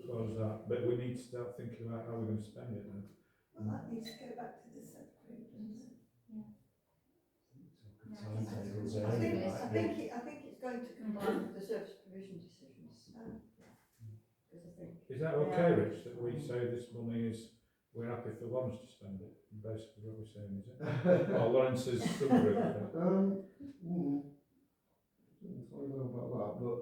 close that, but we need to start thinking about how we're going to spend it then. Well, that needs to go back to the subgroup, doesn't it? Timetables I early, think, like, I think it's going to Combined with the service provision decisions. Because I think. Is that okay, Rich, that we say this money is, we're happy for Lawrence to spend it? Basically what we're saying, is it? Or Lawrence's subgroup? I don't know about that, but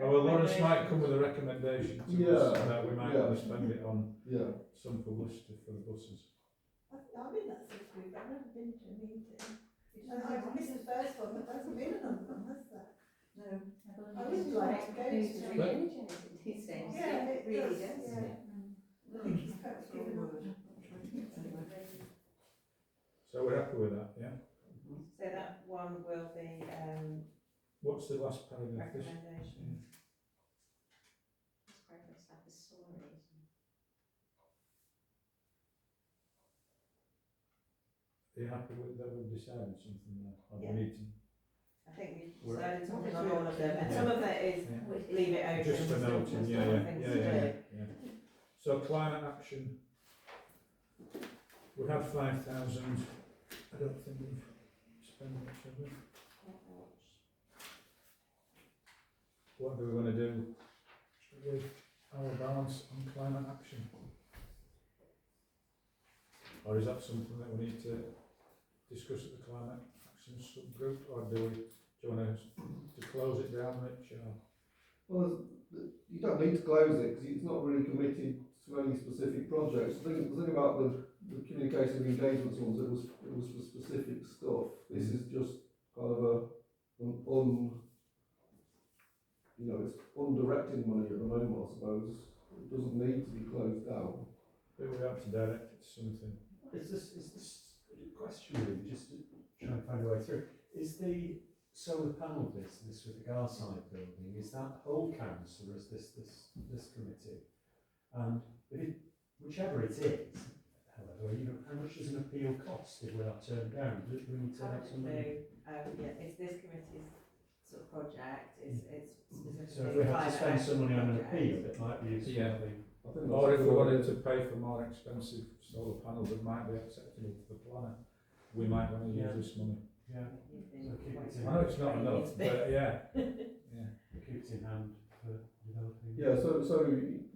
Oh, well, Lawrence might come with a recommendation to us that we might Yeah. want to spend it on yeah. some publicity for the buses. I'm in that subgroup, I've never been to a meeting. I've missed the first one, but there hasn't been another one, has there? No. I would like to go to It's it. really energizing, these things. Yeah, It really does. yeah. I think he's perhaps given up. So we're happy with that, yeah? So that one will be What's the last paragraph? This- recommendation. It's quite looks like a story, isn't it? Are you happy with that? We've decided something there, or Yeah. we need to? I think we've We're- decided something on all of them, and some of it is Yeah. leave it open. Just for and noting, still yeah, other yeah, things yeah, to yeah, do. yeah. So climate action, we have 5,000, I don't think we've spent much of it. What do we want to do with our balance on climate action? Or is that something that we need to discuss at the climate action subgroup, or do you want to close it down, Rich? Or? Well, you don't need to close it because it's not really committed to any specific projects. The thing about the communication and engagements ones, it was for specific stuff. This is just kind of it's undirected money at the moment, I suppose. It doesn't need to be closed down. But we have to direct it to something. Is this question really, just to try and find a way through, is the solar panel business with the Garside building, is that whole council or is this committee? And whichever it is, however, how much does an appeal cost if we are turned down? Do we need to have some money? It's this committee's sort of project, it's specifically. So if we have to spend some money on an appeal, it might be useful. Yeah. I think Or if we good. wanted to pay for more expensive solar panels that might be acceptable to the planner, we might want to use this money. Yeah, so keep it in. I know it's not enough, but yeah. keep it in hand for developing. Yeah, so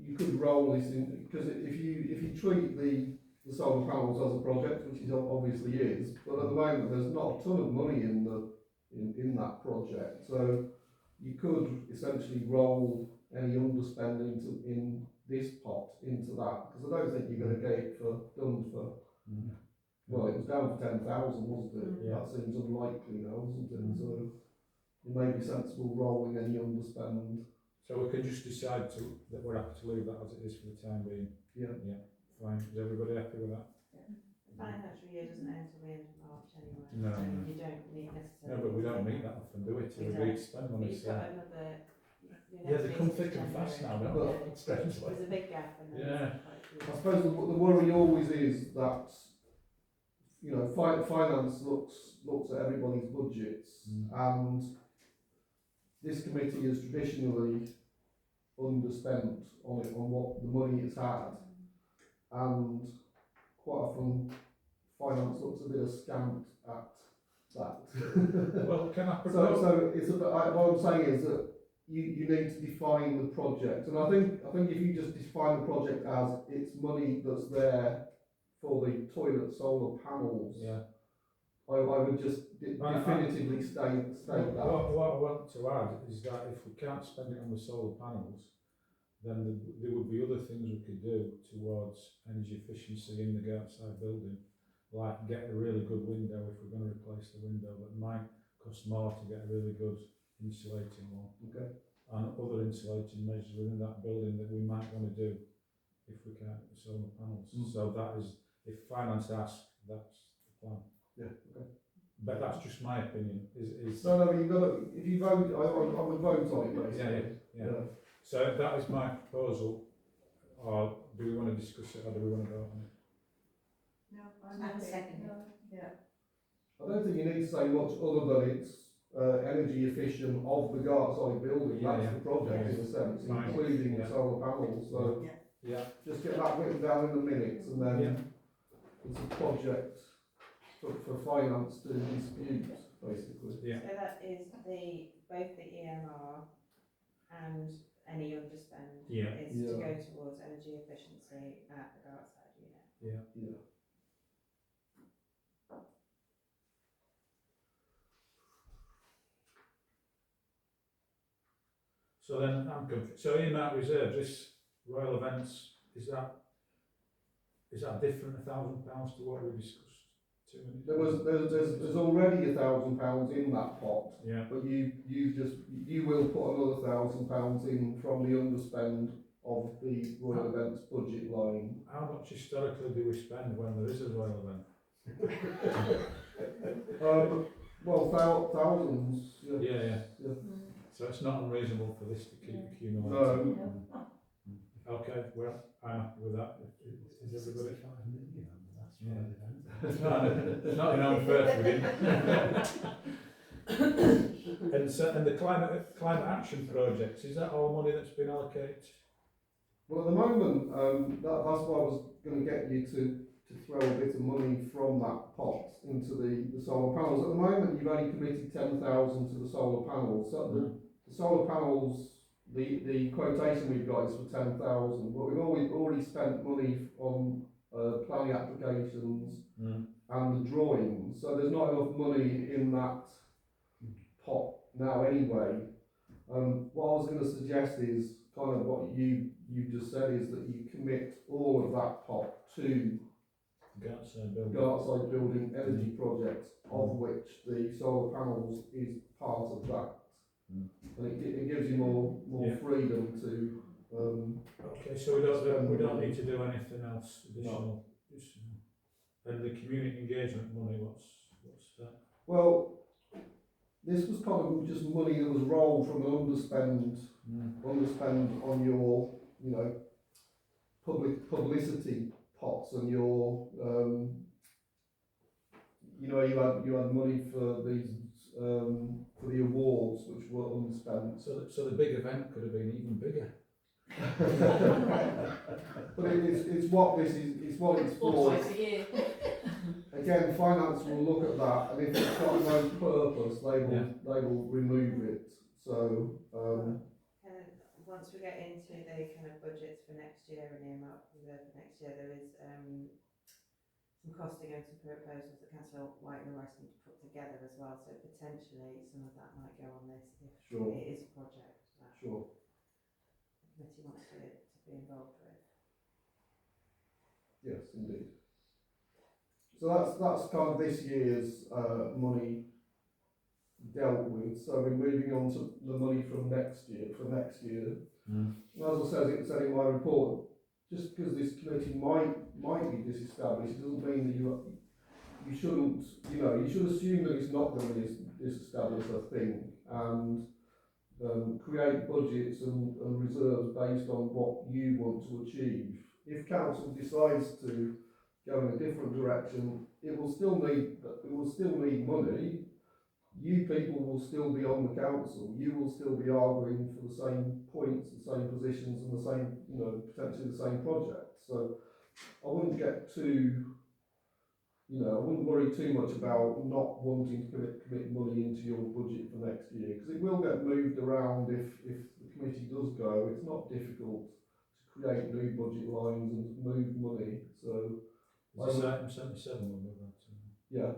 you could roll this in because if you treat the solar panels as a project, which it obviously is, but at the moment there's not a ton of money in that project, so you could essentially roll any underspending in this pot into that because I don't think you're going to get it done for. Well, it was down for 10,000, wasn't it? Yeah. That seems unlikely now, doesn't it? So it may be sensible rolling any underspend. So we can just decide that we're happy to leave that as it is for the time being. Yeah. Yeah, fine. Is everybody happy with that? The financial year doesn't end till the end of March anyway, No. so you don't need necessarily. No, but we don't meet that often, do we? Till we agree to spend But money. you've So. got another. Yeah, they come thick and fast now, don't they? Strangely. There's a big gap and then Yeah. quite a few. I suppose the worry always is that finance looks at everybody's budgets, and this committee has traditionally underspent on it, on what the money it's had, and quite often finance looks a bit askant at that. Well, can I So, propose? so it's a bit, what I'm saying is that you need to define the project, and I think if you just define the project as it's money that's there for the toilet solar panels, Yeah. I would just definitively state that. What I want to add is that if we can't spend it on the solar panels, then there would be other things we could do towards energy efficiency in the outside building, like get a really good window if we're going to replace the window, but it might cost more to get a really good insulating one. Okay. And other insulating measures within that building that we might want to do if we can't get the solar panels. So that is, if finance asks, that's the plan. Yeah. Okay. But that's just my opinion. Is No, but you've got to, if you vote, I would vote on it basically. yeah. So that is my proposal. Or do we want to discuss it, or do we want to vote on it? No, I'm second. Yeah. I don't think you need to say much other than it's energy efficient of the Gartside building. Yeah, That's yeah. the project in a sense, Fine. including Yeah. the solar panels. So Yeah. just get that written down in the minutes, and then Yeah. it's a project for finance to dispute, basically. Yeah. So that is both the EMR and any underspend Yeah. is Yeah. to go towards energy efficiency at the outside unit. Yeah. So then I'm confused. So in that reserve, this Royal Events, is that different £1,000 to what we discussed 2 minutes ago? There's already £1,000 in that pot, Yeah. but you will put another £1,000 in from the underspend of the Royal Events budget line. How much historically do we spend when there is a Royal Event? Well, thousands. Yeah. Mm. So it's not unreasonable for this to keep accumulating. No. Okay, well, I'm happy with that. Is everybody? 5 million on the last Yeah. Royal Event. It's not in our first reading. And the climate action projects, is that all money that's been allocated? Well, at the moment, that's why I was going to get you to throw a bit of money from that pot into the solar panels. At the moment, you've only committed 10,000 to the solar panels. So the solar panels, the quotation we've got is for 10,000, but we've already spent money on planning applications and the drawings. So there's not enough money in that pot now anyway. What I was going to suggest is kind of what you just said, is that you commit all of that pot to Gartside building energy projects, of which the solar panels is part of that. And it gives you more Yeah. freedom to. Okay, so we don't need to do anything else additional. And the community engagement money, what's that? Well, this was kind of just money that was rolled from an underspend on your, publicity pots and your, you had money for these, for the awards which were underspent. So the big event could have been even bigger. But it's what this is, it's what it's for. Twice a year. Again, finance will look at that, and if it's got no purpose, they will remove it. So, Once we get into the kind of budgets for next year and earmark reserve for next year, there is some costing and some proposals that Councillor White and the rest need to put together as well. So potentially some of that might go on this if Sure. it is a project that sure. the committee wants to be involved with. Yes, indeed. So that's kind of this year's money dealt with. So we're moving on to the money from next year. As I said in my report, just because this committee might be disestablished doesn't mean that you shouldn't, you should assume that it's not going to disestablish a thing, and create budgets and reserves based on what you want to achieve. If council decides to go in a different direction, it will still need money, you people will still be on the council, you will still be arguing for the same points, the same positions and the same, you know, potentially the same projects. So I wouldn't get too, you know, I wouldn't worry too much about not wanting to commit money into your budget for next year, because it will get moved around if the committee does go. It's not difficult to create new budget lines and move money, so Is this item 77 we'll move on to? yeah.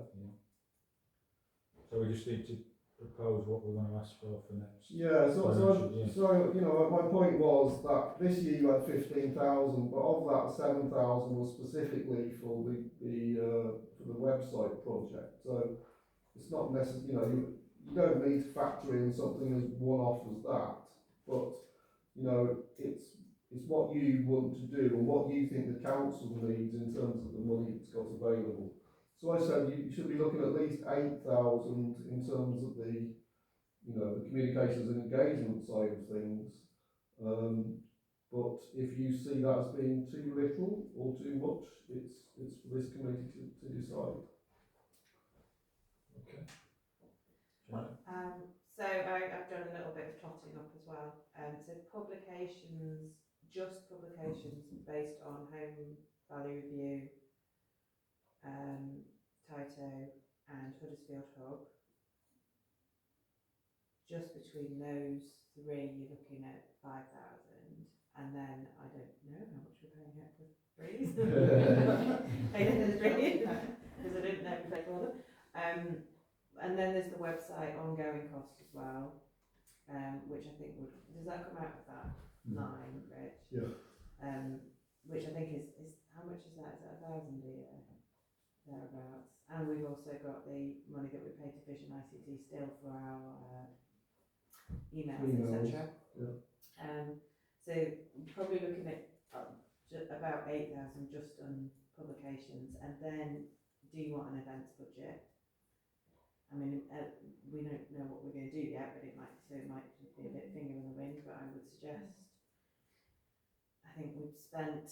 So we just need to propose what we want to ask for next. Yeah, financial year. so you know, my point was that this year you had 15,000, but of that 7,000 was specifically for the website project. So it's not necessary, you know, you don't need to factor in something as one-off as that, but you know, it's what you want to do and what you think the council needs in terms of the money it's got available. So I said you should be looking at least 8,000 in terms of the, you know, the communications and engagement side of things. But if you see that as being too little or too much, it's for this committee to decide. Okay. So I've done a little bit of totting up as well. So publications, just publications based on Home Value Review, Tyto and Huddersfield Hub. Just between those three, you're looking at 5,000, and then I don't know how much we're paying out for threes. Because I didn't know we paid for them. And then there's the website ongoing cost as well, which I think does that come out of that line, Rich? Yeah. Which I think is how much is that? Is that 1,000 a year? Thereabouts. And we've also got the money that we pay to Vision ICT still for our emails. etc. Yeah. So probably looking at about 8,000 just on publications. And then, do you want an events budget? I mean, we don't know what we're going to do yet, but it might be a bit finger in the wind. But I would suggest, I think we've spent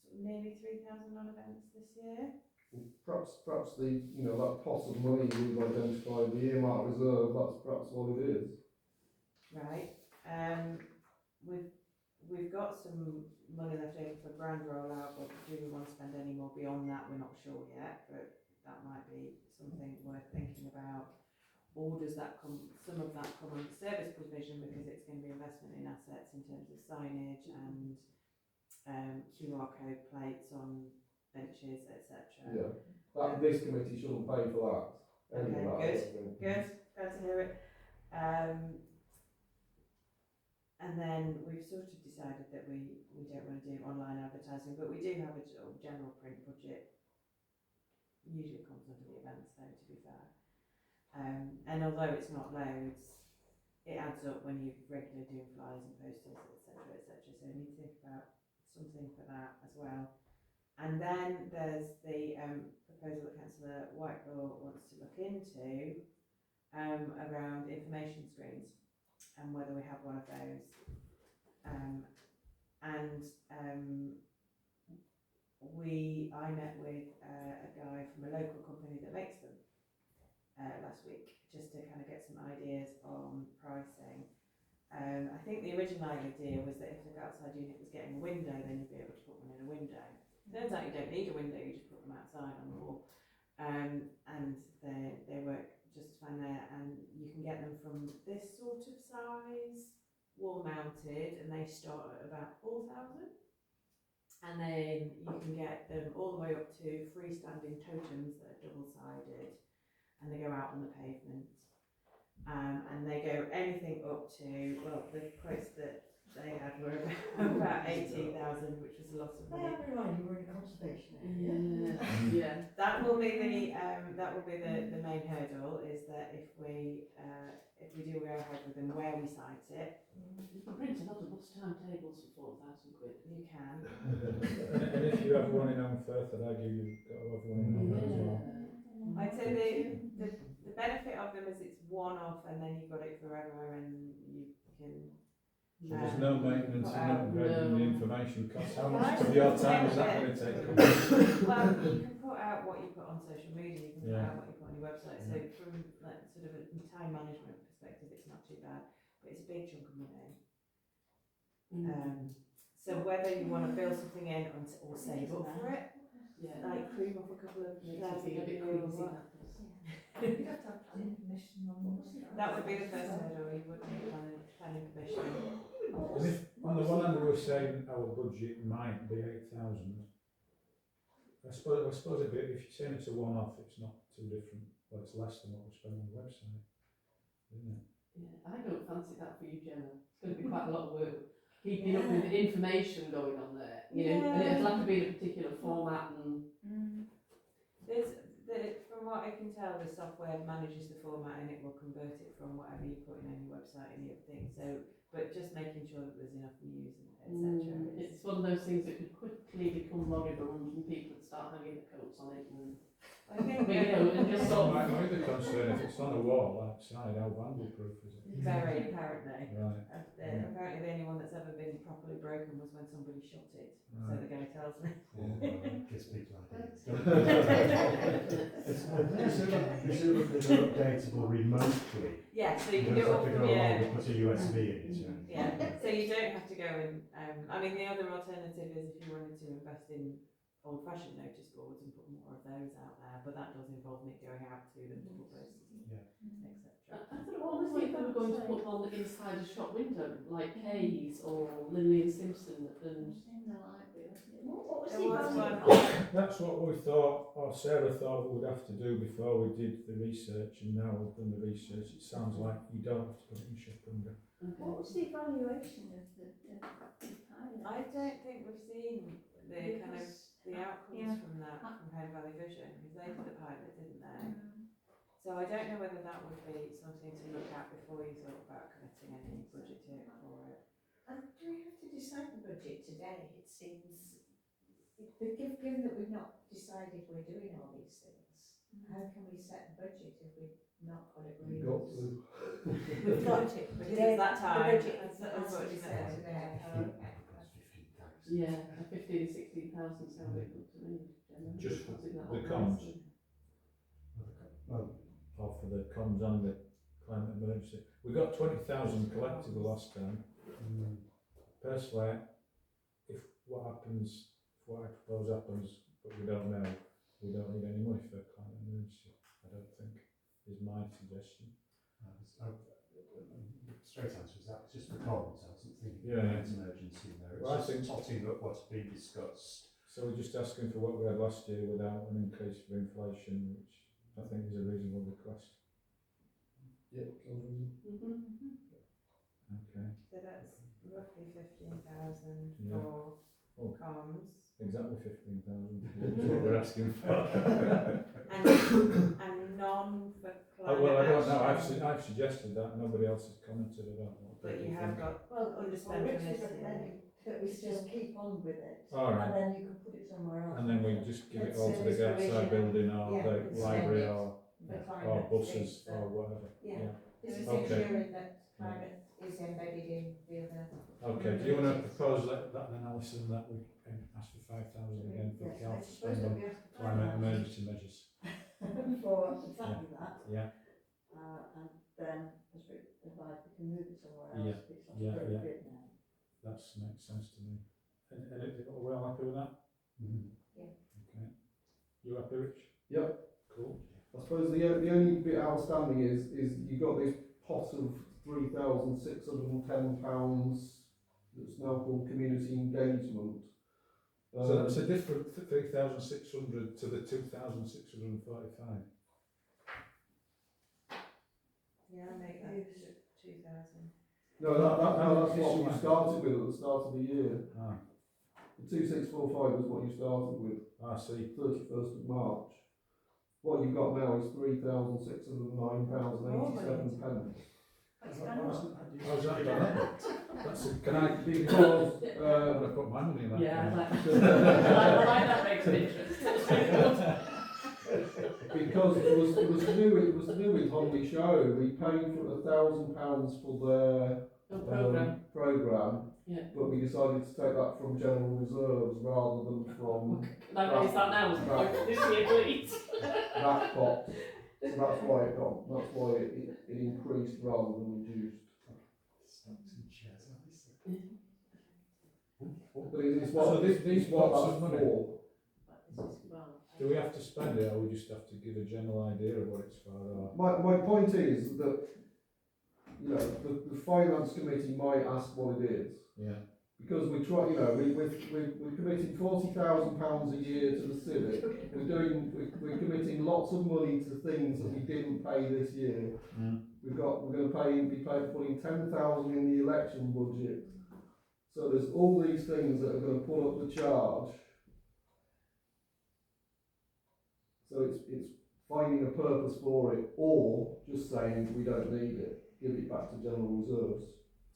nearly 3,000 on events this year. Perhaps the, you know, that pot of money we've identified, the earmark reserve, that's perhaps what it is. Right. We've got some money left over for brand rollout, but do we want to spend any more beyond that? We're not sure yet, but that might be something worth thinking about. Or does that some of that come under service provision, because it's going to be investment in assets in terms of signage and QR code plates on benches, etc. Yeah, this committee shouldn't pay for that. Okay, good. Glad to hear it. And then we've sort of decided that we don't want to do online advertising, but we do have a general print budget. Usually it comes under the events though, to be fair. And although it's not loads, it adds up when you're regularly doing flyers and posters, etc., etc. So we need to think about something for that as well. And then there's the proposal that Councillor Whitelaw wants to look into around information screens and whether we have one of those. I met with a guy from a local company that makes them last week, just to kind of get some ideas on pricing. I think the original idea was that if the outside unit was getting a window, then you'd be able to put one in a window. Turns out you don't need a window, you just put them outside on the wall. And they work just fine there, and you can get them from this sort of size, wall mounted, and they start at about 4,000. And then you can get them all the way up to freestanding totems that are double-sided, and they go out on the pavement. And they go anything up to, well, the quotes that they had were about 18,000, which was a lot of I money. have to remind you, we're in a conservation area. Yeah. That will be the main hurdle, is that if we do go ahead with them, where we site it. You can print a lot of bus timetables for 4,000 quid. You can. And if you have one in Firth, I'd argue you've got to have one in Firth as well. I'd say the benefit of them is it's one-off, and then you've got it forever, and you can. So there's no maintenance and upgrading the information costs. How much Right. of your time is that going to take? Well, you can put out what you put on social media, you can put out what you put on your your website. So from like sort of a time management perspective, it's not too bad, but it's a big chunk of money. So whether you want to build something in or save up for it, Yeah. like cream up a couple of Makes thousand me feel a bit a year or queasy, what. that does. You'd have to have planning permission on most of That would be the first hurdle. You would need planning permission. And if, on the one hand, we were saying our budget might be 8,000, I suppose if you're saying it's a one-off, it's not too different, well, it's less than what we spend on the website, isn't it? Yeah, I don't fancy that for you, Gemma. It's going to be quite a lot of work. Keeping up with the information going on there, you know, and it'll have to be in a particular format and. From what I can tell, the software manages the format and it will convert it from whatever you put in on your website and the other thing. So, but just making sure that there's enough news and etc. It's one of those things that could quickly become moribund and people would start hanging their coats on it and. I think You know, and just sort of. My other concern, if it's on a wall outside, how vandal-proof is it? very apparently. Right. Apparently the only one that's ever been properly broken was when somebody shot it. So Right. the guy tells me. Gives people ideas. Presumably they're updatable remotely. Yeah, so you You can don't do it have all to from go your along and put a USB in it. Yeah, so you don't have to go and, I mean, the other alternative is if you wanted to invest in old-fashioned notice boards and put more of those out there, but that does involve me going out to them to put posters in, etc. I thought what was it they were going to put on the inside a shop window, like Hayes or Lindley and Simpson and. In the library, wasn't it? What was There the was value? one. That's what we thought, or Sarah thought we would have to do before we did the research, and now we've done the research, it sounds like you don't have to put it in shop window. What was the evaluation of the pilot? I don't think we've seen the kind of the outcomes Yeah. from that from Home Valley Vision, because they did the pilot, didn't they? So I don't know whether that would be something to look at before you thought about committing any budget to it for it. And do we have to decide the budget today? It seems, given that we've not decided we're doing all these things, how can we set the budget if we've not got You've agreement? got to. We've got it, but Because today, it's that time. the budget That's has to be set unfortunate. today. That's 15,000. Yeah, 15 and 16,000 sound a bit good to me. Gemma. Just for Something that the all comms. goes. Well, Or for the comms and the climate emergency. We got 20,000 collected the last time. Personally, if what I propose happens, but we don't know, we don't need any money for climate emergency, I don't think, is my suggestion. straight answer is that it's just for comms. I wasn't thinking Yeah. of an emergency in there. It's Well, I just think- totting up what's been discussed. So we're just asking for what we had last year without an increase for inflation, which I think is a reasonable request. Yeah, sounds reasonable. Okay, So that's roughly 15,000 Yeah. for Oh. comms. exactly 15,000 is what we're asking for. And none for climate Oh, well, I don't know, action. I've suggested that, nobody else has commented about what But people you have think. got Well, underspent Rich for was this year. recommending that we just keep on with it. All right. And then you can put it somewhere else. And then we just give it Let's all say to the this outside provision, building or yeah, the and spend library it or for climate buses things, or whatever. Yeah. This is Okay. ensuring that climate is embedded in the other. Okay, do you want to propose that then, Alison, that we ask for 5,000 again for Yes, I council suppose spend that on we have to climate finalise emergency measures? for exactly that. Yeah, And then, as we advised, we can move it somewhere else Yeah, if it's not yeah, appropriate now. that makes sense to me. And are we all happy with that? Yeah. Okay. You happy, Rich? Yep. Cool. I suppose the only bit outstanding is you got this pot of £3,610 that's now called community engagement. So that's a different 3,600 to the 2,645. Yeah, make that 2,000. No, that's what you started with at the start of the year. Ah, The 2645 was what you started with, I see. 31st of March. What you've got now is £3,609.87. That's How's that done? That's can I Because I want to put my money in that. Yeah, I'd then. like that makes an interest. because it was to do with Holly Show. We paid for £1,000 for their Programme. programme, Yeah. but we decided to take that from general reserves rather than from Can I raise that now as a point this year, please? that pot. So that's why it increased rather than reduced. Stocks and shares, obviously. But it's what, So these what pots that's of money, for. But this is, well, do we have to spend it, or we just have to give a general idea of what it's for? Or? My point is that, you know, the finance committee might ask what it is. Yeah. Because we try, you know, we're committing £40,000 a year to the civic. We're committing lots of money to things that we didn't pay this year. Mm. We're going to putting 10,000 in the election budget. So there's all these things that are going to pull up the charge. So it's finding a purpose for it, or just saying we don't need it, give it back to general reserves,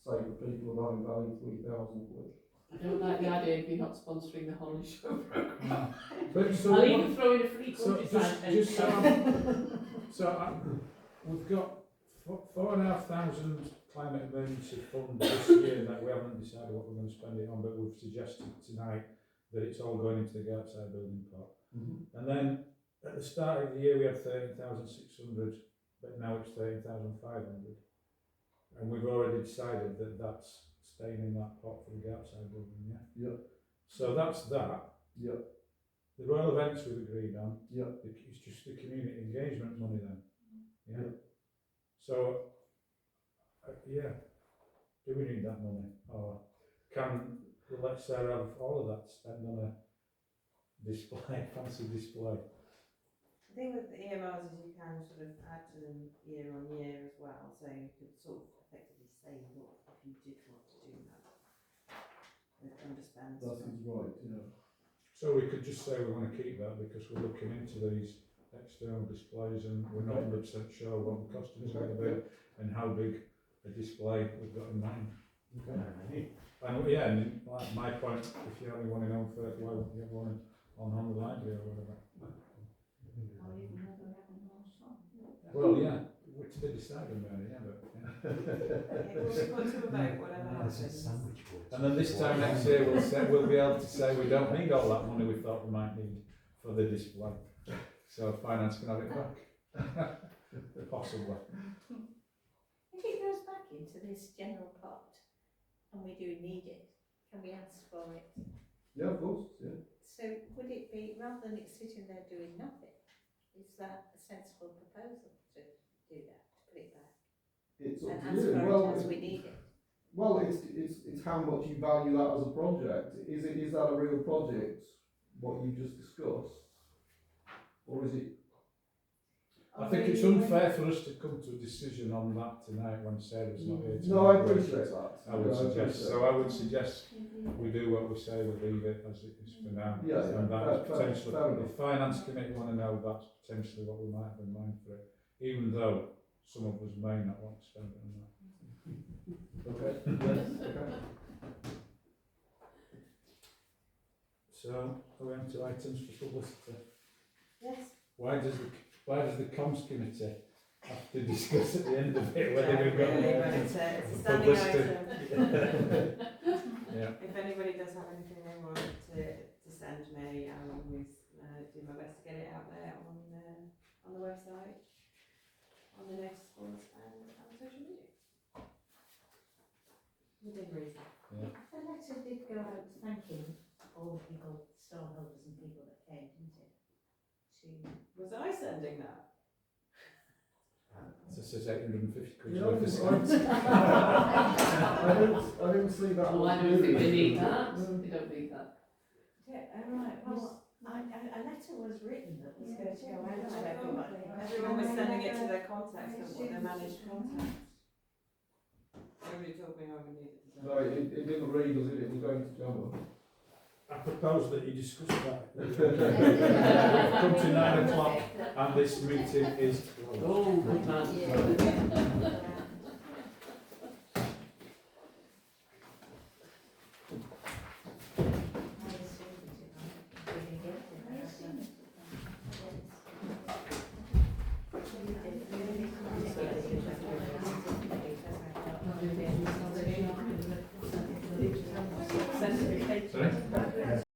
save the people of having value 3,000 quid. I don't like the idea of you not sponsoring the Holly Show programme. But so I'll even throw in a free so countryside just so we've got 4,500 climate emergency fund this year that we haven't decided what we're going to spend it on, but we've suggested tonight that it's all going into the outside building pot. Mm-hmm. And then at the start of the year we had 13,600, but now it's 13,500. And we've already decided that that's staying in that pot for the outside building, yeah? Yeah. So that's that. Yeah. The Royal events we've agreed on. Yeah. It's just the community engagement money then. Yeah. Yeah. So, yeah. Do we need that money? Or can, let's say, have all of that spent on a display, fancy display? The thing with the EMRs is you can sort of add to them year on year as well, so you could sort of effectively save up if you did want to do that. And underspend. That is right, yeah. So we could just say we want to keep that because we're looking into these external displays and we're not 100% sure what the costing is going to be and how big a display we've got in mind. Okay. And yeah, and like my point, if you only want to know first, why wouldn't you have one on the library or whatever? Or even whether we haven't lost on. Well, yeah, which they decided really, yeah, but yeah. We'll put to a vote, whatever There's a happens. sandwich board. And then this time next year we'll be able to say we don't need all that money we thought we might need for the display. So finance can have it back. Possibly. If it goes back into this general pot and we do need it, can we ask for it? Yeah, of course, yeah. So would it be, rather than it sitting there doing nothing, is that a sensible proposal to do that, to put it back? It's And up to ask you. for Well, it as we need it? well, it's how much you value that as a project. Is that a real project, what you just discussed? Or is it? I think it's unfair for us to come to a decision on that tonight when Sarah's not here tonight. No, I appreciate that. I would Yeah, suggest, appreciate so that. I would suggest we do what we say, we leave it as it is for now. Yeah, And that is fair potentially, enough. the finance committee want to know that's potentially what we might have in mind for it, even though some of us may not want to spend it on that. Okay, yes, okay. So, are we on to items for publicity? Yes. Why does the comms committee have to discuss at the end of it whether we've got Really, but it's a standing publicity? item. Yeah. If anybody does have anything they want to send me, I will always do my best to get it out there on the website, on the notice boards and on social media. Within reason. Yeah. The letter did go out thanking all the people, stallholders and people that came, didn't it? Was I sending that? So it says 850 quid. Yeah, worth of I didn't see that. Oh, I don't think they need that. They don't need that. Yeah, right, well, a letter was written that was going to go out to everybody. Everyone was sending it to their contacts, their managed contacts. Nobody told me I would need it. No, it didn't read as if it was going to Gemma. I propose that you discuss that. Come to 9 o'clock and this meeting is closed. Oh, good man.